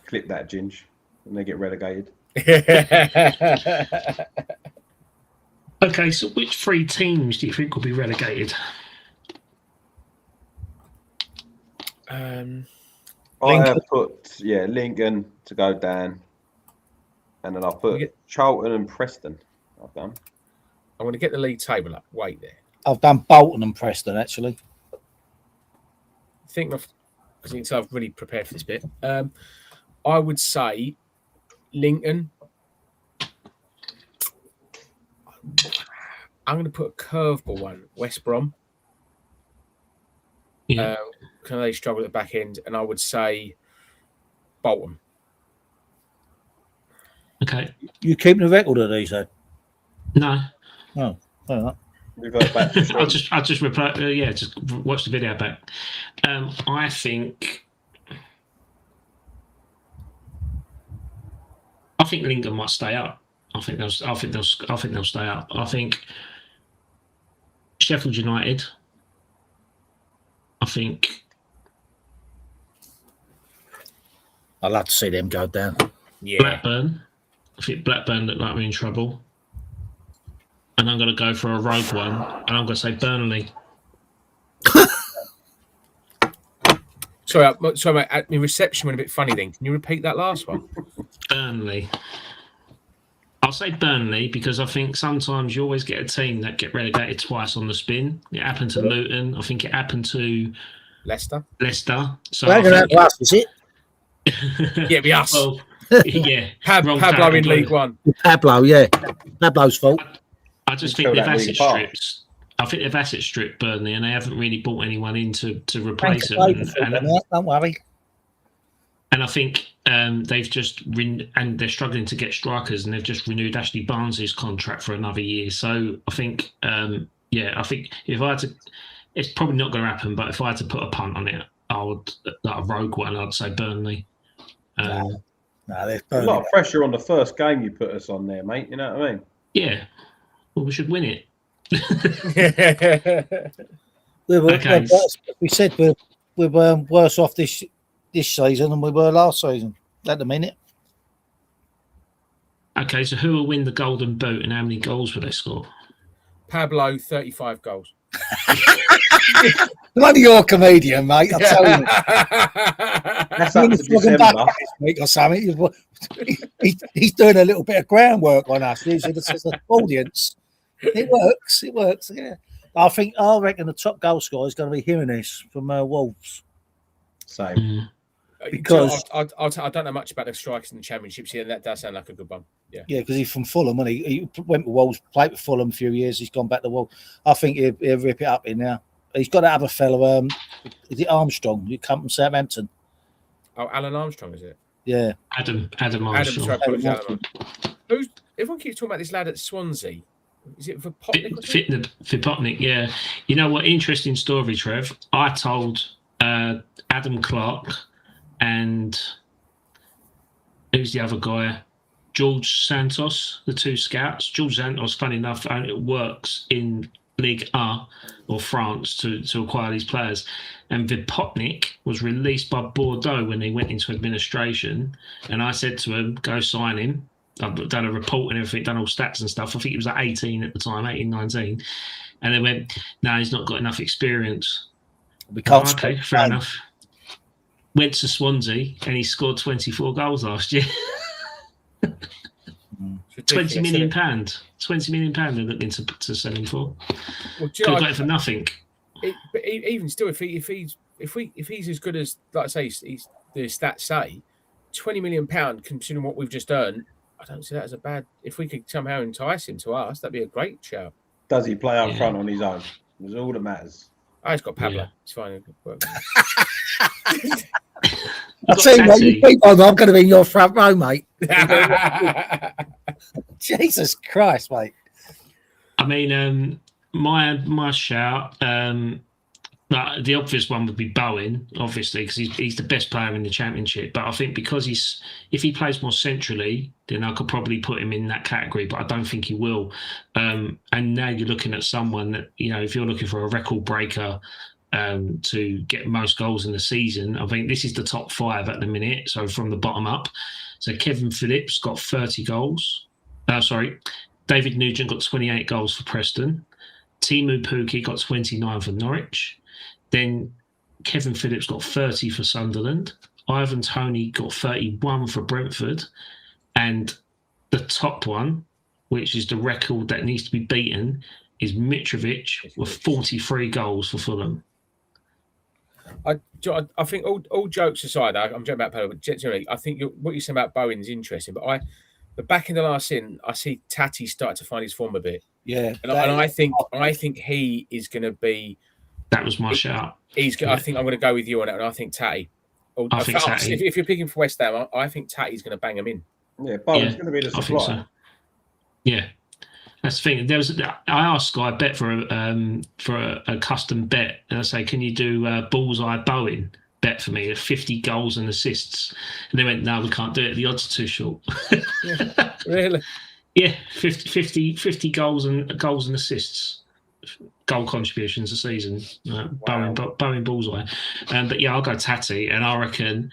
Clip that, Ginge, when they get relegated. Okay, so which 3 teams do you think will be relegated? I have put Lincoln to go down, and then I'll put Charlton and Preston. I've done. I'm going to get the league table up. Wait there. I've done Bolton and Preston actually. Because you can tell I've really prepared for this bit. I would say Lincoln. I'm going to put a curveball one. West Brom. Yeah. Can they struggle at the back end? And I would say Bolton. Okay. You keeping a record of these, though? No. Oh, fair enough. Revert back to I'll just reply. Just watch the video back. I think Lincoln might stay up. I think they'll stay up. I think Sheffield United. I think I'd love to see them go down. Yeah. Blackburn. I think Blackburn look like we're in trouble. And I'm going to go for a rogue one, and I'm going to say Burnley. Sorry, mate. My reception went a bit funny then. Can you repeat that last one? Burnley. I'll say Burnley because I think sometimes you always get a team that get relegated twice on the spin. It happened to Luton. I think it happened to Leicester. So Well, I think us, is it? Yeah, be us. Well, yeah. Pablo in League One. Pablo, yeah. Pablo's fault. I just think with acid strips, I think they've asset stripped Burnley, and they haven't really bought anyone in to replace them. Don't worry. And I think they've just and they're struggling to get strikers, and they've just renewed Ashley Barnes' contract for another year. So I think, I think if I had to, it's probably not going to happen. But if I had to put a punt on it, I would, like a rogue one, I'd say Burnley. No, there's A lot of pressure on the first game you put us on there, mate. You know what I mean? Yeah. Well, we should win it. We said we're worse off this season than we were last season at the minute. Okay, so who will win the Golden Boot, and how many goals will they score? Pablo, 35 goals. None of your comedian, mate. I'm telling you. That's up to December. Week or something. He's doing a little bit of groundwork on us. Usually, this is an audience. It works. Yeah. I reckon the top goal scorer is going to be Jimenez from Wolves. Same. Because I don't know much about the strikers in the Championships here, and that does sound like a good one. Yeah, because he's from Fulham, and he went to Wolves, played with Fulham a few years. He's gone back to Wolves. I think he'll rip it up in now. He's got that other fellow. Is it Armstrong? Who come from Southampton? Oh, Alan Armstrong, is it? Yeah, Adam Armstrong. Who's everyone keeps talking about this lad at Swansea? Is it Vipotnik? Vipotnik, yeah. You know what? Interesting story, Trev. I told Adam Clark and who's the other guy? George Santos, the two scouts. George Santos, funny enough, works in Ligue 1 or France to acquire these players. And Vipotnik was released by Bordeaux when they went into administration. And I said to him, go sign him. I've done a report and everything, done all stats and stuff. I think he was like 18 at the time, 18, 19. And they went, no, he's not got enough experience. We can't. Okay, fair enough. Went to Swansea and he scored 24 goals last year. £20 million. £20 million they're looking to sell him for. Well, could have got it for nothing. But even still, if he's as good as, like I say, the stats say, £20 million considering what we've just earned, I don't see that as a bad. If we could somehow entice him to us, that'd be a great shout. Does he play up front on his own? That's all that matters. Oh, he's got Pablo. Yeah. It's fine. I'll tell you what, you keep on. I'm going to be in your front row, mate. Jesus Christ, mate. I mean, my shout. The obvious one would be Bowen, obviously, because he's the best player in the Championship. But I think because if he plays more centrally, then I could probably put him in that category. But I don't think he will. And now you're looking at someone that, if you're looking for a record breaker to get most goals in the season, I think this is the top 5 at the minute. So from the bottom up, so Kevin Phillips got 30 goals. David Nugent got 28 goals for Preston. Timu Pukki got 29 for Norwich. Then Kevin Phillips got 30 for Sunderland. Ivan Toney got 31 for Brentford. And the top one, which is the record that needs to be beaten, is Mitrovic with 43 goals for Fulham. I think all jokes aside, I'm joking about Pablo, but generally, I think what you said about Bowen is interesting. But back in the last scene, I see Tati start to find his form a bit. Yeah, and I think he is going to be. That was my shout. I think I'm going to go with you on it, and I think Tati. I think Tati. If you're picking for West Ham, I think Tati's going to bang him in. Yeah, Bowen's going to be the supply. I think so. Yeah, that's the thing. I asked Sky Bet for a custom bet, and I say, can you do bullseye Bowen bet for me at 50 goals and assists? And they went, no, we can't do it. The odds are too short. Yeah, really? Yeah, 50 goals and assists, goal contributions a season. Wow. Bowen bullseye. But yeah, I'll go Tati, and I reckon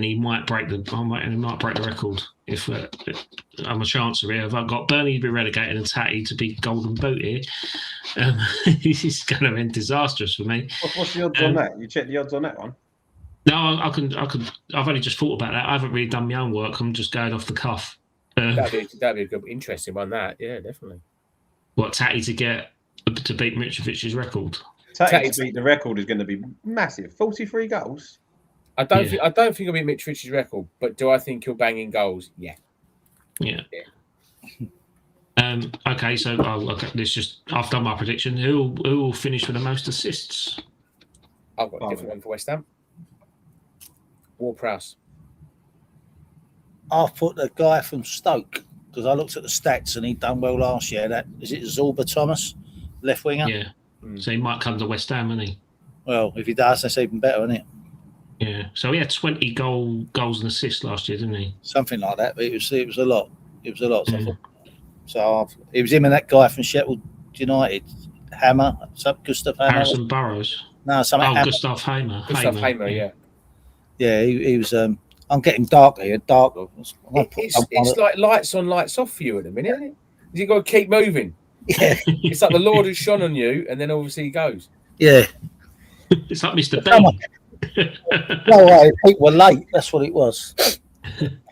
he might break the record. If I'm a chancer here, if I've got Burnley to be relegated and Tati to be Golden Boot here, this is going to end disastrous for me. What's the odds on that? You check the odds on that one? No, I can. I've only just thought about that. I haven't really done my own work. I'm just going off the cuff. That'd be a good, interesting one. That, yeah, definitely. What, Tati to beat Mitrovic's record? Tati to beat the record is going to be massive. 43 goals. I don't think he'll beat Mitrovic's record, but do I think he'll bang in goals? Yeah. Yeah. Okay, so this just I've done my prediction. Who will finish with the most assists? I've got a different one for West Ham. Ward-Prowse. I've put the guy from Stoke because I looked at the stats and he'd done well last year. That is it, Zorba Thomas, left winger. Yeah, so he might come to West Ham, isn't he? Well, if he does, that's even better, isn't it? Yeah. So he had 20 goals and assists last year, didn't he? Something like that. But it was a lot. It was a lot. So it was him and that guy from Sheffield United, Hammer, Gustav Hammer. Harrison Burrows. No, something. Oh, Hammer. Gustav Hamer. Gustav Hamer, yeah. Yeah, he was. I'm getting darker here, darker. It's like lights on, lights off for you at the minute, isn't it? You've got to keep moving. Yeah. It's like the Lord has shone on you, and then obviously he goes. Yeah. It's like Mr. Bean. No way, people were late. That's what it was.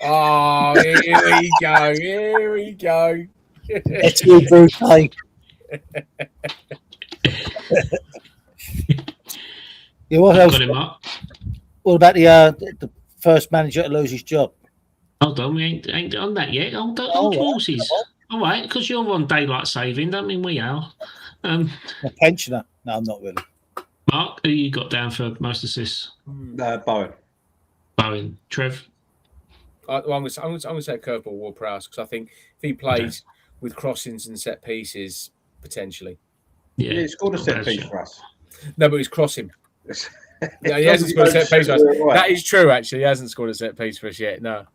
Oh, here we go. Here we go. It's you, Bruce. Yeah, what else? Got him up. What about the first manager to lose his job? Hold on, we ain't on that yet. Hold horses. All right, because you're on daylight saving, don't mean we are. A pensioner? No, I'm not really. Mark, who you got down for most assists? Bowen. Bowen. Trev? I'm going to say a curveball, Ward-Prowse, because I think if he plays with crossings and set pieces, potentially. Yeah, he scored a set piece for us. No, but he's crossing. Yeah, he hasn't scored a set piece for us. Right. That is true, actually. He hasn't scored a set piece for us yet, no.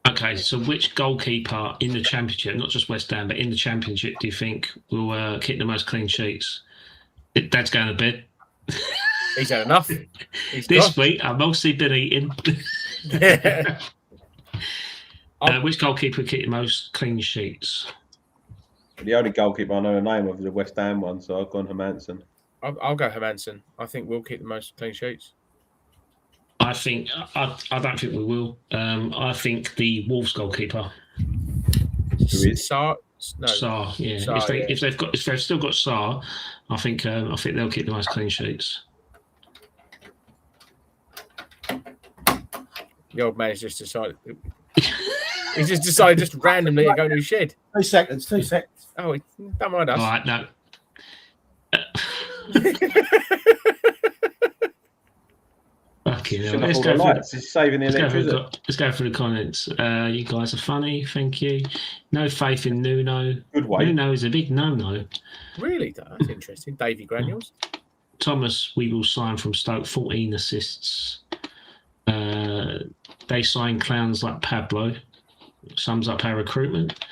Okay, so which goalkeeper in the Championship, not just West Ham, but in the Championship, do you think will keep the most clean sheets? Dad's going to bed. He's had enough. This week, I've mostly been eating. Which goalkeeper will keep the most clean sheets? The only goalkeeper I know the name of is the West Ham one, so I've gone Hermansen. I'll go Hermansen. I think we'll keep the most clean sheets. I think I don't think we will. I think the Wolves goalkeeper. Who is? Sarr? No. Sarr, yeah. Sarr, if they've still got Sarr, I think they'll keep the most clean sheets. The old man has just decided. He just decided just randomly to go to his shed. 2 seconds. 2 seconds. Oh, don't mind us. All right, no. Fucking hell. Let's go through the comments. You guys are funny. Thank you. No faith in Nuno. Good way. Nuno is a big no-no. Really? That's interesting. Davy Granules. Thomas, we will sign from Stoke. 14 assists. They sign clowns like Pablo. Sums up our recruitment.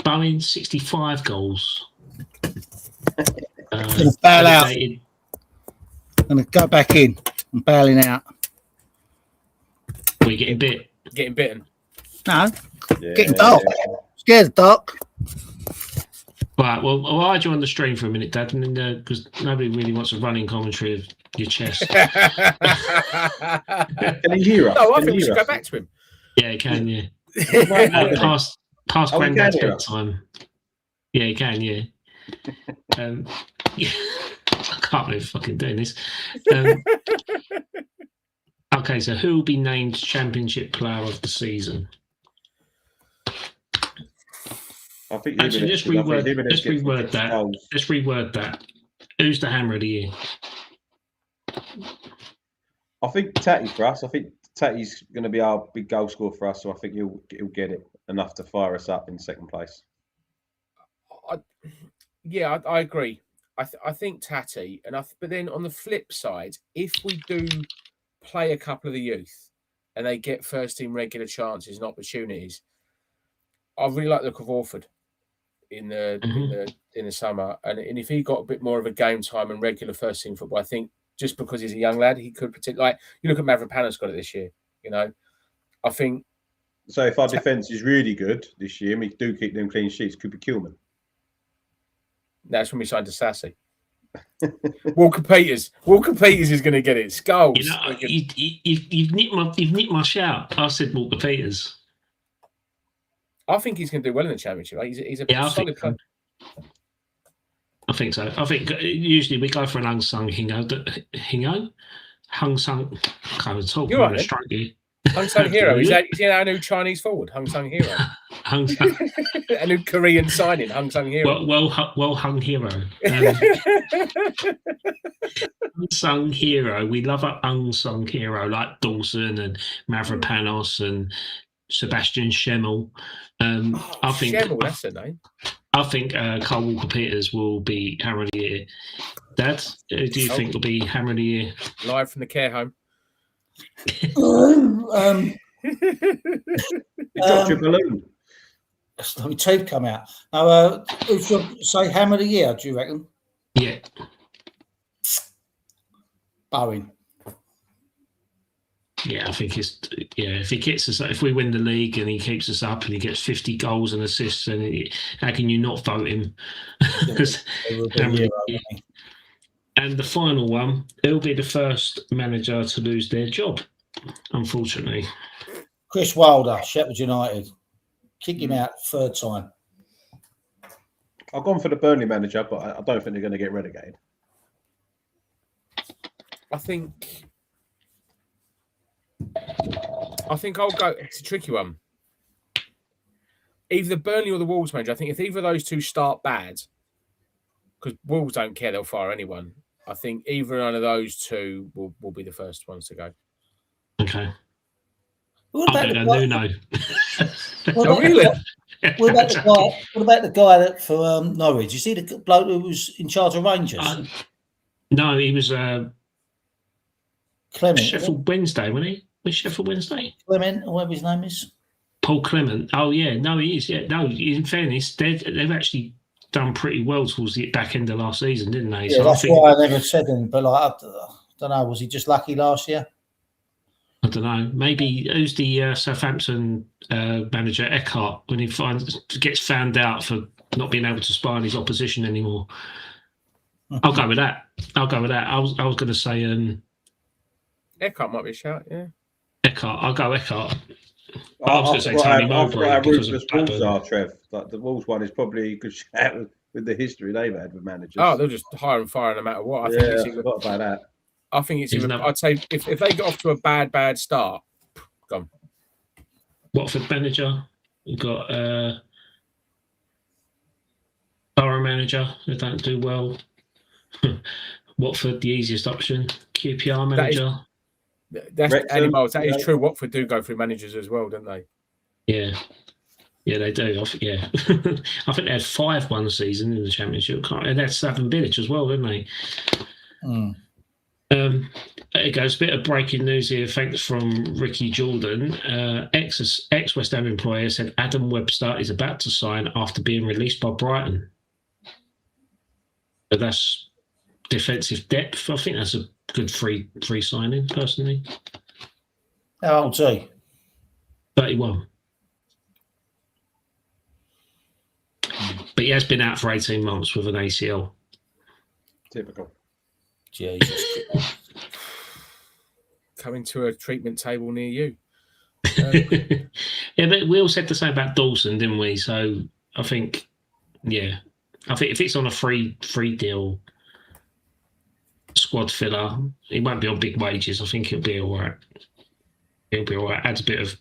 Bowen, 65 goals. I'm going to bail out. I'm going to go back in. I'm bailing out. We're getting bit. Getting bitten. No. Yeah, getting dark. Yeah. Scared of dark. Right, well, I'll hide you on the stream for a minute, Dad, and then because nobody really wants a running commentary of your chest. Can he hear us? No, I think we should go back to him. Yeah, he can, yeah. Past Granddad's bedtime. Yeah, he can, yeah. Yeah. I can't believe fucking doing this. Okay, so who will be named Championship Player of the Season? I think actually, let's reword that. Let's reword that. Who's the Hammer of the Year? I think Tatty for us. I think Tatty's going to be our big goal scorer for us, so I think he'll get it enough to fire us up in second place. I agree. I think Tatty, but then on the flip side, if we do play a couple of the youth and they get first team regular chances and opportunities, I really like the look of Orford in the summer, and if he got a bit more of a game time and regular first team football, I think just because he's a young lad, he could like you look at Mavropanos got it this year. You know, I think. So if our defence is really good this year, and we do keep them clean sheets, could be Kilman. That's when we signed to Sassy. Walker Peters is going to get it. Skulls. You know, you've nicked my shout. I said Walker Peters. I think he's going to do well in the Championship. He's a solid player. I think so. I think usually we go for an unsung Hingo. Hung-sung. I can't even talk. You're right, Hung-sung hero. Is that our new Chinese forward? Hung-sung hero. Hung Sung, A new Korean signing, Hung Sung Hero. well hung hero. Unsung hero. We love an unsung hero like Dawson and Mavropanos and Sebastian Schemmel. I think Schemmel, that's the name. I think Carl Walker Peters will be Hammer of the Year. Dad, who do you think will be Hammer of the Year? Live from the care home. Dropped your balloon. Let me teeth come out. Now, who should say Hammer of the Year, do you reckon? Yeah. Bowen. Yeah, I think if he gets us, if we win the league and he keeps us up and he gets 50 goals and assists, and how can you not vote him? And the final one, he'll be the first manager to lose their job, unfortunately. Chris Wilder, Sheffield United. Kick him out third time. I've gone for the Burnley manager, but I don't think they're going to get relegated. I think I'll go. It's a tricky one. Either the Burnley or the Wolves manager. I think if either of those two start bad, because Wolves don't care, they'll fire anyone. I think either one of those two will be the first ones to go. Okay. What about Nuno. Really? What about the guy that for Norwich? You see the bloke who was in charge of Rangers? No, he was Clement. Sheffield Wednesday, wasn't he? Was Sheffield Wednesday? Clement, or whatever his name is. Paul Clement. Oh yeah, no, he is. Yeah, no. In fairness, they've actually done pretty well towards the back end of last season, didn't they? Yeah, so that's why I never said him. But I don't know. Was he just lucky last year? I don't know. Maybe who's the Southampton manager, Eckhart, when he gets found out for not being able to spy on his opposition anymore. I'll go with that. I was going to say Eckhart might be a shout. Yeah. Eckhart. I'll go Eckhart. I was going to say Tony Mowbray because of Wolves are, Trev. Like the Wolves one is probably a good shout with the history they've had with managers. Oh, they'll just hire and fire no matter what. I forgot about that. I think it's either, I'd say if they get off to a bad start, gone. Watford manager. We've got Borough manager. They don't do well. Watford, the easiest option. QPR manager. That is true. Watford do go through managers as well, don't they? Yeah, they do. Yeah, I think they had 5 one season in the Championship, and that's Slaven Bilic as well, didn't they? It goes. A bit of breaking news here. Thanks from Ricky Jordan. Ex West Ham employer said Adam Webster is about to sign after being released by Brighton. But that's defensive depth. I think that's a good free signing, personally. How old's he? 31. But he has been out for 18 months with an ACL. Typical. Jesus. Coming to a treatment table near you. Yeah, but we all said the same about Dawson, didn't we? So I think if it's on a free deal, squad filler, he won't be on big wages. I think he'll be all right. Adds a bit of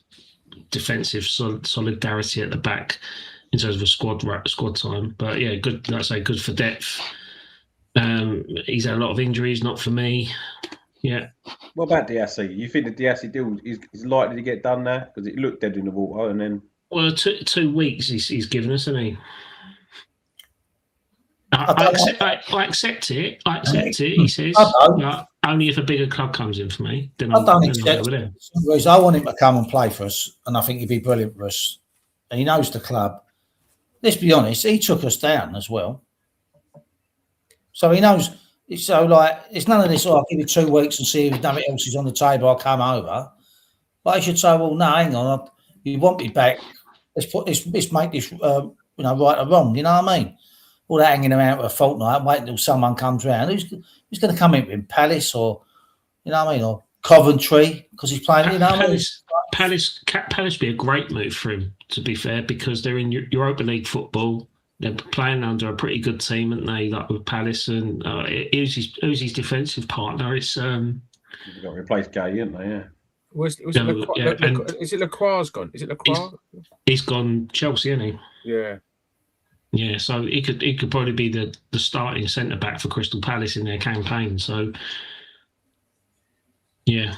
defensive solidarity at the back in terms of a squad time. But yeah, good. Like I say, good for depth. He's had a lot of injuries. Not for me. Yeah. What about Diassi? You think the Diassi deal is likely to get done now? Because it looked dead in the water, and then 2 weeks he's given us, hasn't he? I accept it. He says, only if a bigger club comes in for me. Then I don't accept it. I want him to come and play for us, and I think he'd be brilliant for us. And he knows the club. Let's be honest, he took us down as well. So he knows. So, it's none of this, I'll give you 2 weeks and see if nothing else is on the table, I'll come over. But I should say, well, no, hang on, you want me back. Let's make this, right or wrong, you know what I mean? All that hanging around for a fortnight, waiting until someone comes round. Who's going to come in Palace or, you know what I mean, or Coventry, because he's playing, you know what I mean? Palace be a great move for him, to be fair, because they're in Europa League football. They're playing under a pretty good team, aren't they? Like with Palace, and who's his defensive partner? It's you've got to replace Gay, isn't they? Yeah. Is it Lacroix's gone? Is it Lacroix? He's gone Chelsea, isn't he? Yeah. Yeah, so he could probably be the starting centre back for Crystal Palace in their campaign. So, yeah,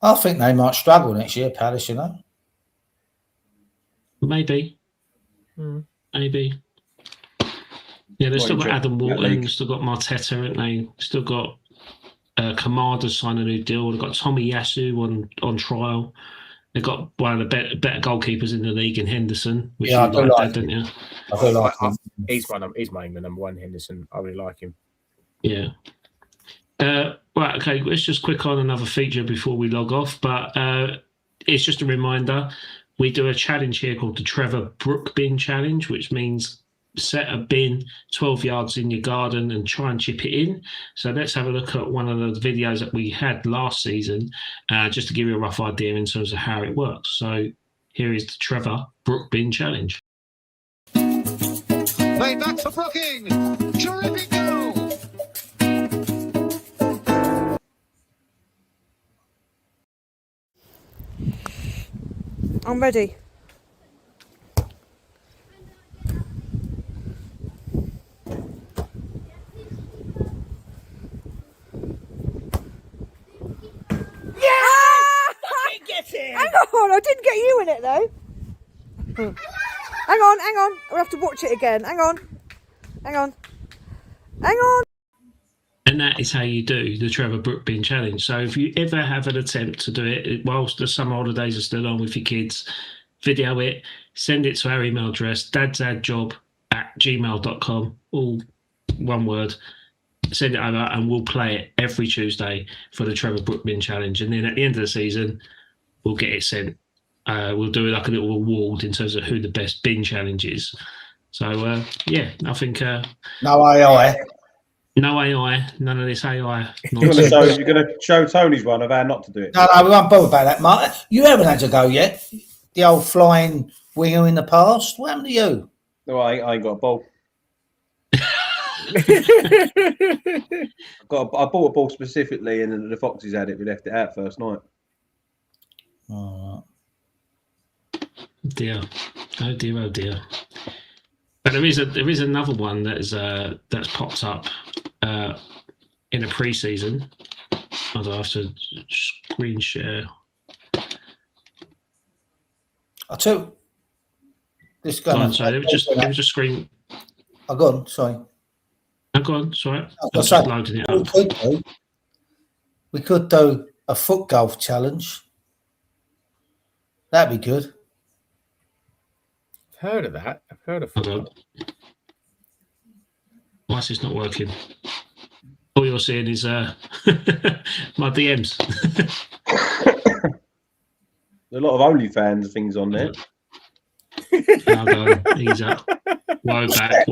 I think they might struggle next year, Palace. You know. maybe. Maybe. Yeah, they've still got Adam Wharton, still got Marteta, haven't they? Still got Kamada sign a new deal. They've got Tommy Yasu on trial. They've got one of the better goalkeepers in the league in Henderson. Which Yeah, I do like that, don't you? I do like him. He's my number one, Henderson. I really like him. Yeah. Right, okay, let's just quick on another feature before we log off. But it's just a reminder, we do a challenge here called the Trevor Brook Bin Challenge, which means set a bin 12 yards in your garden and try and chip it in. So let's have a look at one of the videos that we had last season, just to give you a rough idea in terms of how it works. So here is the Trevor Brook Bin Challenge. Played back for Brooking. Terrific goal. I'm ready. Hang on, I didn't get you in it though. Hang on. We'll have to watch it again. Hang on. And that is how you do the Trevor Brook Bin Challenge. So if you ever have an attempt to do it whilst the summer holidays are still on with your kids, video it, send it to our email address, dadsadjob@gmail.com, all one word. Send it over and we'll play it every Tuesday for the Trevor Brook Bin Challenge. And then at the end of the season, we'll get it sent. We'll do like a little award in terms of who the best bin challenge is. So, yeah, I think... no AI. No AI, none of this AI. You're going to show Tony's one of how not to do it. No, we won't bother about that, Mark. You haven't had to go yet. The old flying winger in the past. What happened to you? No, I ain't got a ball. I bought a ball specifically, and the Foxes had it. We left it out first night. Oh, dear. Oh dear. But there is another one that's popped up in a pre-season. I'll have to screen share. I took this guy. Go on, sorry, let me just screen. Oh, go on, sorry. Oh, go on, sorry. I'm just just loading it up. We could do a foot golf challenge. That'd be good. I've heard of that. I've heard of Hold on. Why is this not working? All you're seeing is my DMs. There's a lot of OnlyFans things on there. Hold on, ease up. Word back.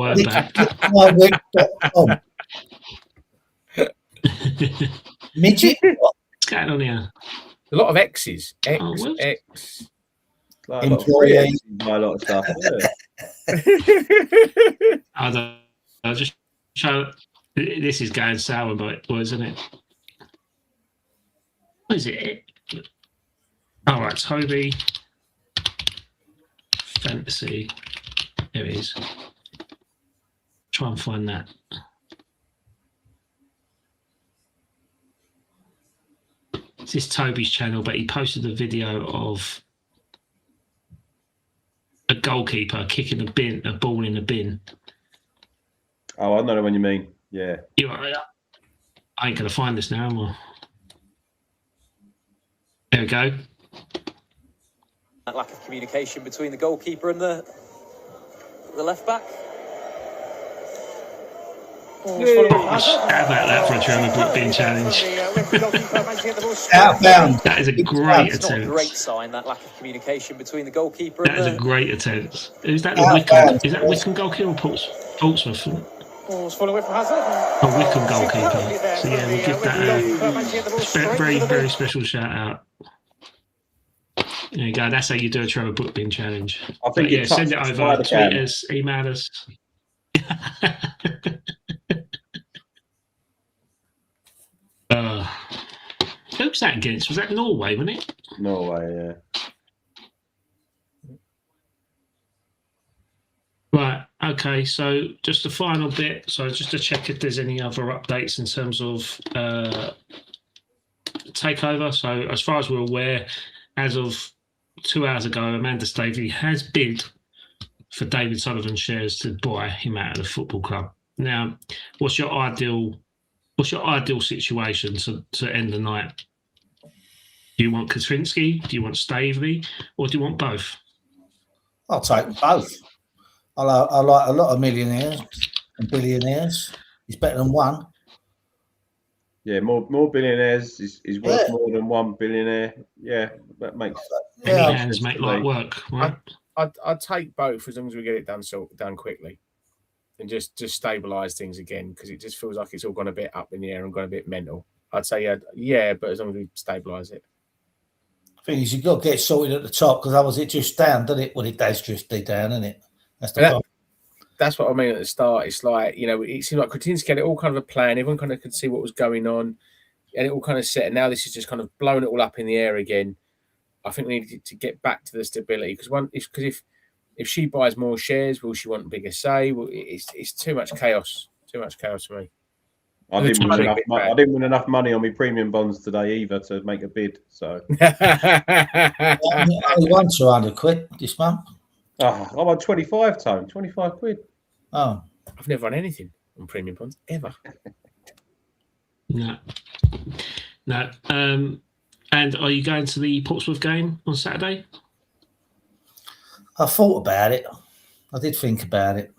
Midget? What's going on here? A lot of X's. X. Like Employee. a lot of stuff. I'll just show. This is going sour, but isn't it? What is it? All right, Toby. Fantasy. There it is. Try and find that. This is Toby's channel, but he posted a video of a goalkeeper kicking a ball in a bin. Oh, I know the one you mean. Yeah. I ain't gonna find this now, am I? There we go. That lack of communication between the goalkeeper and the left back. How about that for a Trevor Brook Bin challenge? Out of bounds. That is a great It's not a attempt. great sign, that lack of communication between the goalkeeper That is and a great attempt. Is that the Wickham? Is that Wickham goalkeeper or Portsmouth? A Wickham goalkeeper. So yeah, we'll give that a very, very special shout out. There you go. That's how you do a Trevor Brook Bin challenge. I think yeah, send it over. Tweet us, email us. Who's that against? Was that Norway, wasn't it? Norway, yeah. Right. Okay. So just the final bit. So just to check if there's any other updates in terms of takeover. So as far as we're aware, as of 2 hours ago, Amanda Staveley has bid for David Sullivan's shares to buy him out of the football club. Now, what's your ideal situation to end the night? Do you want Kaczynski? Do you want Staveley? Or do you want both? I'll take both. I like a lot of millionaires and billionaires. It's better than one. Yeah, more billionaires is worth more than one billionaire. Yeah, that makes Many hands make light work, right? I'd take both as long as we get it done quickly, and just stabilise things again, because it just feels like it's all gone a bit up in the air and gone a bit mental. I'd say yeah, but as long as we stabilise it. Thing is, you've got to get sorted at the top, because otherwise it drifts down, doesn't it? Well, it does drift down, isn't it? That's the problem. That's what I mean at the start. It's like, it seemed like Kretinsky had it all kind of a plan. Everyone kind of could see what was going on, and it all kind of set. And now this is just kind of blowing it all up in the air again. I think we need to get back to the stability, because if she buys more shares, will she want bigger say? Well, it's too much chaos. Too much chaos for me. I didn't win enough money on my premium bonds today either to make a bid. So I only won 200 quid this month. Oh, I won 25, Tone. 25 quid. Oh, I've never won anything on premium bonds ever. No. And are you going to the Portsmouth game on Saturday? I thought about it. I did think about it.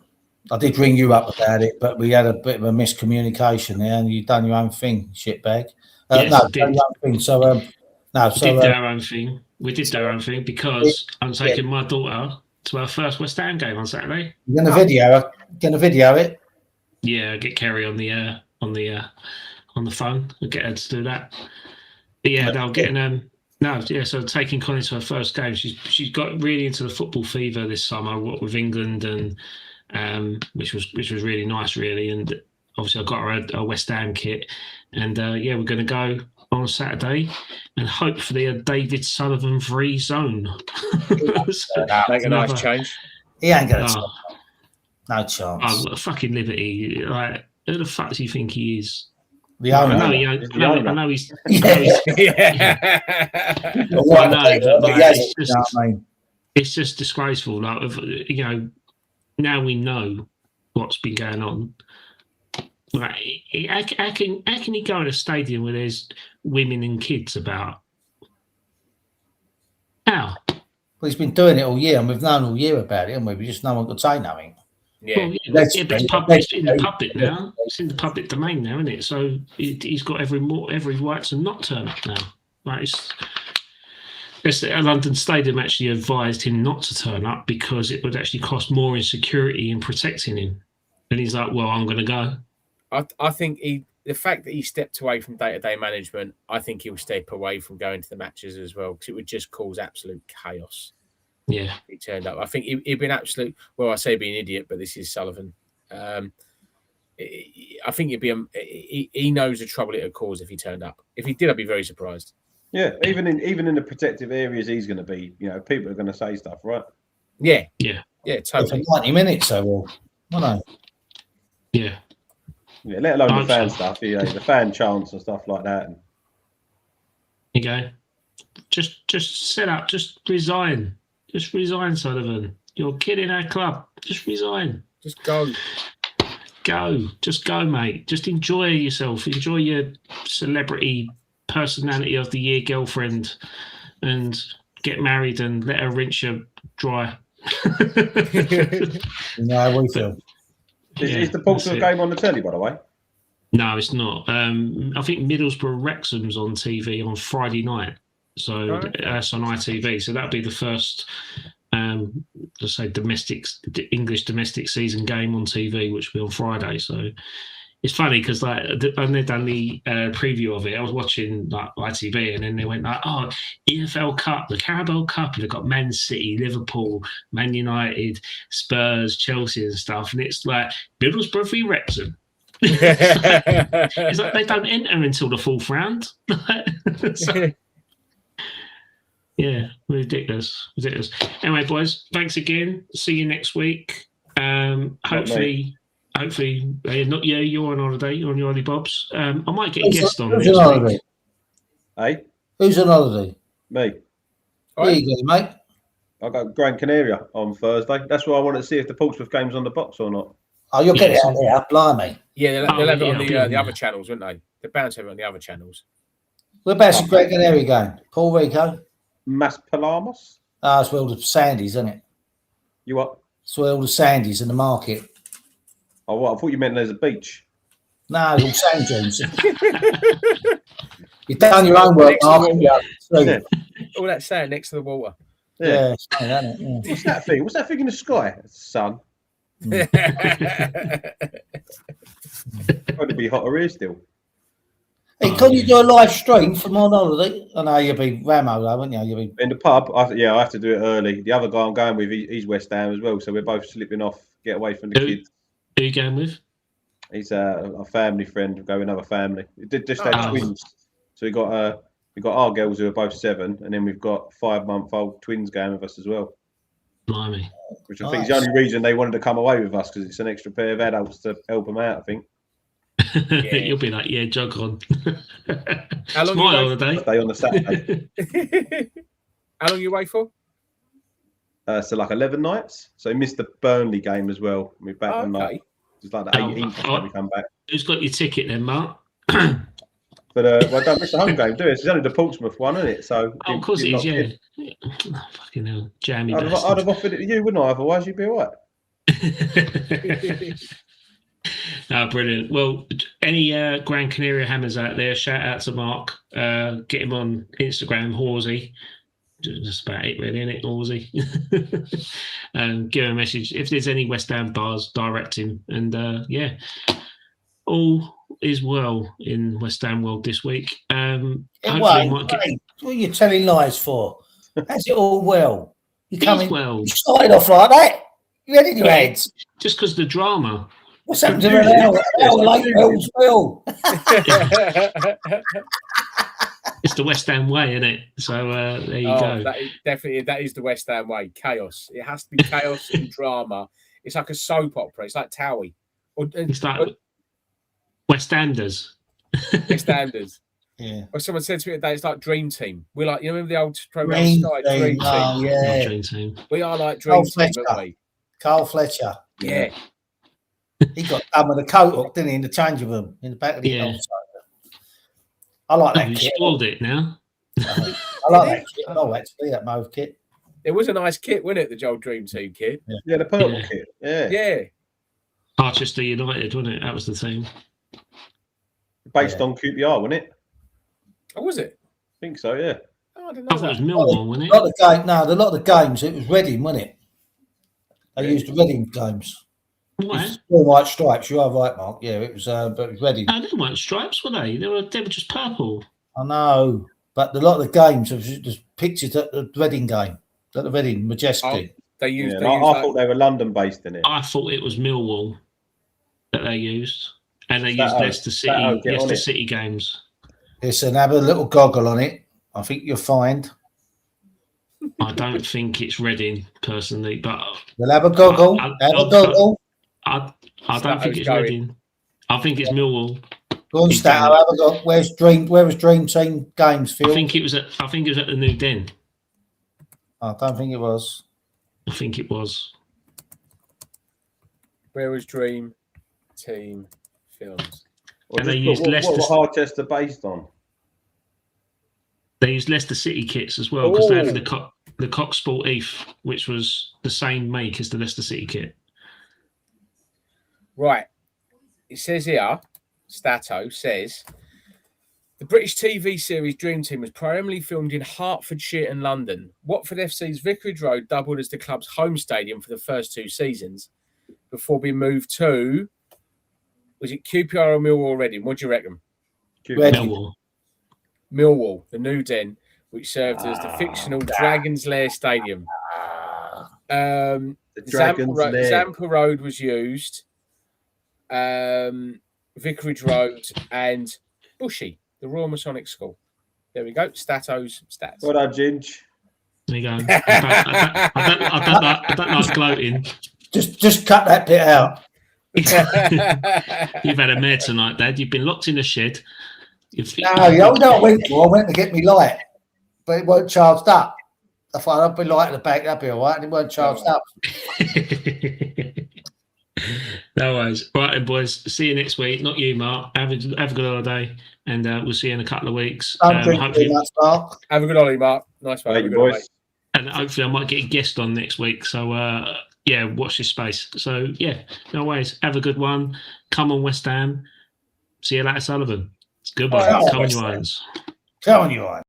I did ring you up about it, but we had a bit of a miscommunication there, and you've done your own thing, shitbag. Yes, no, done your own thing. So, no, we did our own thing. We did our own thing because I'm taking my daughter to our first West Ham game on Saturday. You're gonna video it. Yeah, I'll get Kerry on the phone. I'll get her to do that. But yeah, they'll get so taking Connie to her first game. She's got really into the football fever this summer, what with England, and which was really nice, really. And obviously, I got her a West Ham kit, and we're going to go on Saturday and hope for the David Sullivan free zone. Make a nice change. He ain't going to. No chance. Oh, what a fucking liberty! Like, who the fuck do you think he is? The owner. I know he's. It's just disgraceful. Like, now we know what's been going on. Like, how can he go in a stadium where there's women and kids about? How? Well, he's been doing it all year, and we've known all year about it, haven't we? We just no one could say nothing. Yeah, but it's in the public now. It's in the public domain now, isn't it? So he's got every right to not turn up now. Like, London Stadium actually advised him not to turn up because it would actually cost more in security in protecting him. And he's like, "Well, I'm going to go." I think the fact that he stepped away from day-to-day management, I think he'll step away from going to the matches as well, because it would just cause absolute chaos. Yeah, he turned up. I think he'd be an absolute. Well, I say be an idiot, but this is Sullivan. I think he'd be. He knows the trouble it would cause if he turned up. If he did, I'd be very surprised. Yeah, even in the protective areas, he's going to be. People are going to say stuff, right? Yeah, For totally. 90 minutes, so well, I know. Yeah. Yeah, let alone the fan stuff. The fan chants and stuff like that. You go. Just set up. Just resign. Just resign, Sullivan. You're kidding our club. Just resign. Just go. Go. Just go, mate. Just enjoy yourself. Enjoy your celebrity personality of the year girlfriend and get married and let her rinse you dry. No, we feel. Is the Portsmouth game on the telly, by the way? No, it's not. I think Middlesbrough Wrexham's on TV on Friday night. So that's on ITV. So that'll be the first, let's say, English domestic season game on TV, which will be on Friday. So it's funny because when they've done the preview of it, I was watching like ITV, and then they went like, "Oh, EFL Cup, the Carabao Cup," and they've got Man City, Liverpool, Man United, Spurs, Chelsea, and stuff, and it's like Middlesbrough v Wrexham. It's like they don't enter until the fourth round. So, yeah, ridiculous. Anyway, boys, thanks again. See you next week. Hopefully, not you. You're on holiday. You're on your holiday, Bobs. I might get a guest on Who's next on week. holiday? Hey, Who's on holiday? me. There you go, mate. I got Gran Canaria on Thursday. That's why I wanted to see if the Portsmouth game's on the box or not. Oh, you'll get Yeah, it so- out there, blimey. Yeah, they'll have it on yeah, the other channels, won't they? They're bound to have it on the other channels. Whereabouts is Greg Canary going? Puerto Rico? Mas Palamas? Ah, it's where all the Sandies, isn't it? You what? It's where all the Sandies in the market. Oh, what? I thought you meant there's a beach. No, it's all sand dunes. You've done your own work, Mark. Yeah. All that sand next to the water. Yeah. It's funny, isn't it? Yeah. What's that thing? What's that thing in the sky? Sun. Probably be hotter here still. Hey, can you do a live stream from on holiday? I know you'll be Ramo, though, won't you? You'll be In the pub, I have to do it early. The other guy I'm going with, he's West Ham as well, so we're both slipping off, get away from the kids. Who are you going with? He's a family friend, go with another family. It did just had twins, so we got our girls who are both 7, and then we've got 5-month-old twins going with us as well. Blimey. Which I think is the only reason they wanted to come away with us, because it's an extra pair of adults to help them out. I think. Yeah. You'll be like, yeah, jog on. How long It's my holiday. Stay on the Saturday. How long you away for? So like 11 nights. So we missed the Burnley game as well. We're back on like just like the 18th we come back. Who's got your ticket then, Mark? But well, don't miss the home game, do it? It's only the Portsmouth one, isn't it? So of course it is, yeah. Oh, fucking hell, jammy I'd have offered it to you, wouldn't I? Otherwise, you'd be all right. Oh, brilliant. Well, any Gran Canaria hammers out there, shout out to Mark. Get him on Instagram, Horsey. Just about it, really, isn't it, Horsey? Give him a message. If there's any West Ham bars, direct him. And yeah, all is well in West Ham world this week. Wait, what are you telling lies for? How's it all well? You coming? Well. You started off like that. You had it in your heads. Just because the drama. What's happened to an hour late Bell's Bill? It's the West Ham way, isn't it? So there you go. That is the West Ham way. Chaos. It has to be chaos and drama. It's like a soap opera. It's like Towie. It's like West Hamers. West Hamers. Yeah. Or someone said to me today, it's like Dream Team. We're like, you remember the old program Dream Sky Team. Dream Team? Oh, yeah. Dream Team. We are like Dream Team, aren't we? Carl Fletcher. Yeah. He got done with a coat hook, didn't he, in the changing room, in the back of the outside. I like that You kit. spoiled it now. I like that kit. Oh, actually, that mauve kit. It was a nice kit, wasn't it? The old Dream Team kit. Yeah, the purple kit. Yeah. Yeah. Manchester United, wasn't it? That was the team. Based on QPR, wasn't it? Oh, was it? I think so, yeah. Oh, I didn't I know thought it that. was Millwall, wasn't it? A lot of the games, it was Reading, wasn't it? They used the Reading games. What? All white stripes. You are right, Mark. Yeah, it was. But it was Reading. No, they weren't stripes, were they? They were just purple. I know, but a lot of the games have just pictures at the Reading game, at the Reading Majestic. They used. I thought they were London-based in it. I thought it was Millwall that they used, and they Stato, used Stato, get on Leicester it. City games. Listen, have a little goggle on it. I think you'll find. I don't think it's Reading personally, but We'll have a goggle. Have a goggle. I don't think it's Reading. I think it's Millwall. Go on, Stato. Have a goggle. Where was Dream Team games, Phil? I think it was at the New Den. I don't think it was. I think it was. Where was Dream Team films? And they used Leicester. What were Harchester based on? They used Leicester City kits as well because they had the Cox Sport ETH, which was the same make as the Leicester City kit. Right. It says here, Stato says, the British TV series Dream Team was primarily filmed in Hertfordshire and London. Watford FC's Vicarage Road doubled as the club's home stadium for the first 2 seasons before being moved to, was it QPR or Millwall or Reading? What do you reckon? Millwall, the New Den, which served as the fictional Dragon's Lair Stadium. Zampa Road was used, Vicarage Road, and Bushy, the Royal Masonic School. There we go. Stato's stats. Well done, Ginge. There you go. I don't like gloating. Just cut that bit out. You've had a mare tonight, Dad. You've been locked in the shed. No, you know what I went for? I went to get me light, but it weren't charged up. I thought I'd be light at the back, that'd be all right, and it weren't charged up. No worries. Right then, boys. See you next week. Not you, Mark. Have a good holiday, and we'll see you in a couple of weeks. Don't drink too much, Mark. Have a good holiday, Mark. Nice one. Thank you, boys. And hopefully I might get a guest on next week. So, yeah, watch this space. So, yeah, no worries. Have a good one. Come on, West Ham. See you later, Sullivan. Goodbye. Oh, Come on, you irons. Come on, you irons.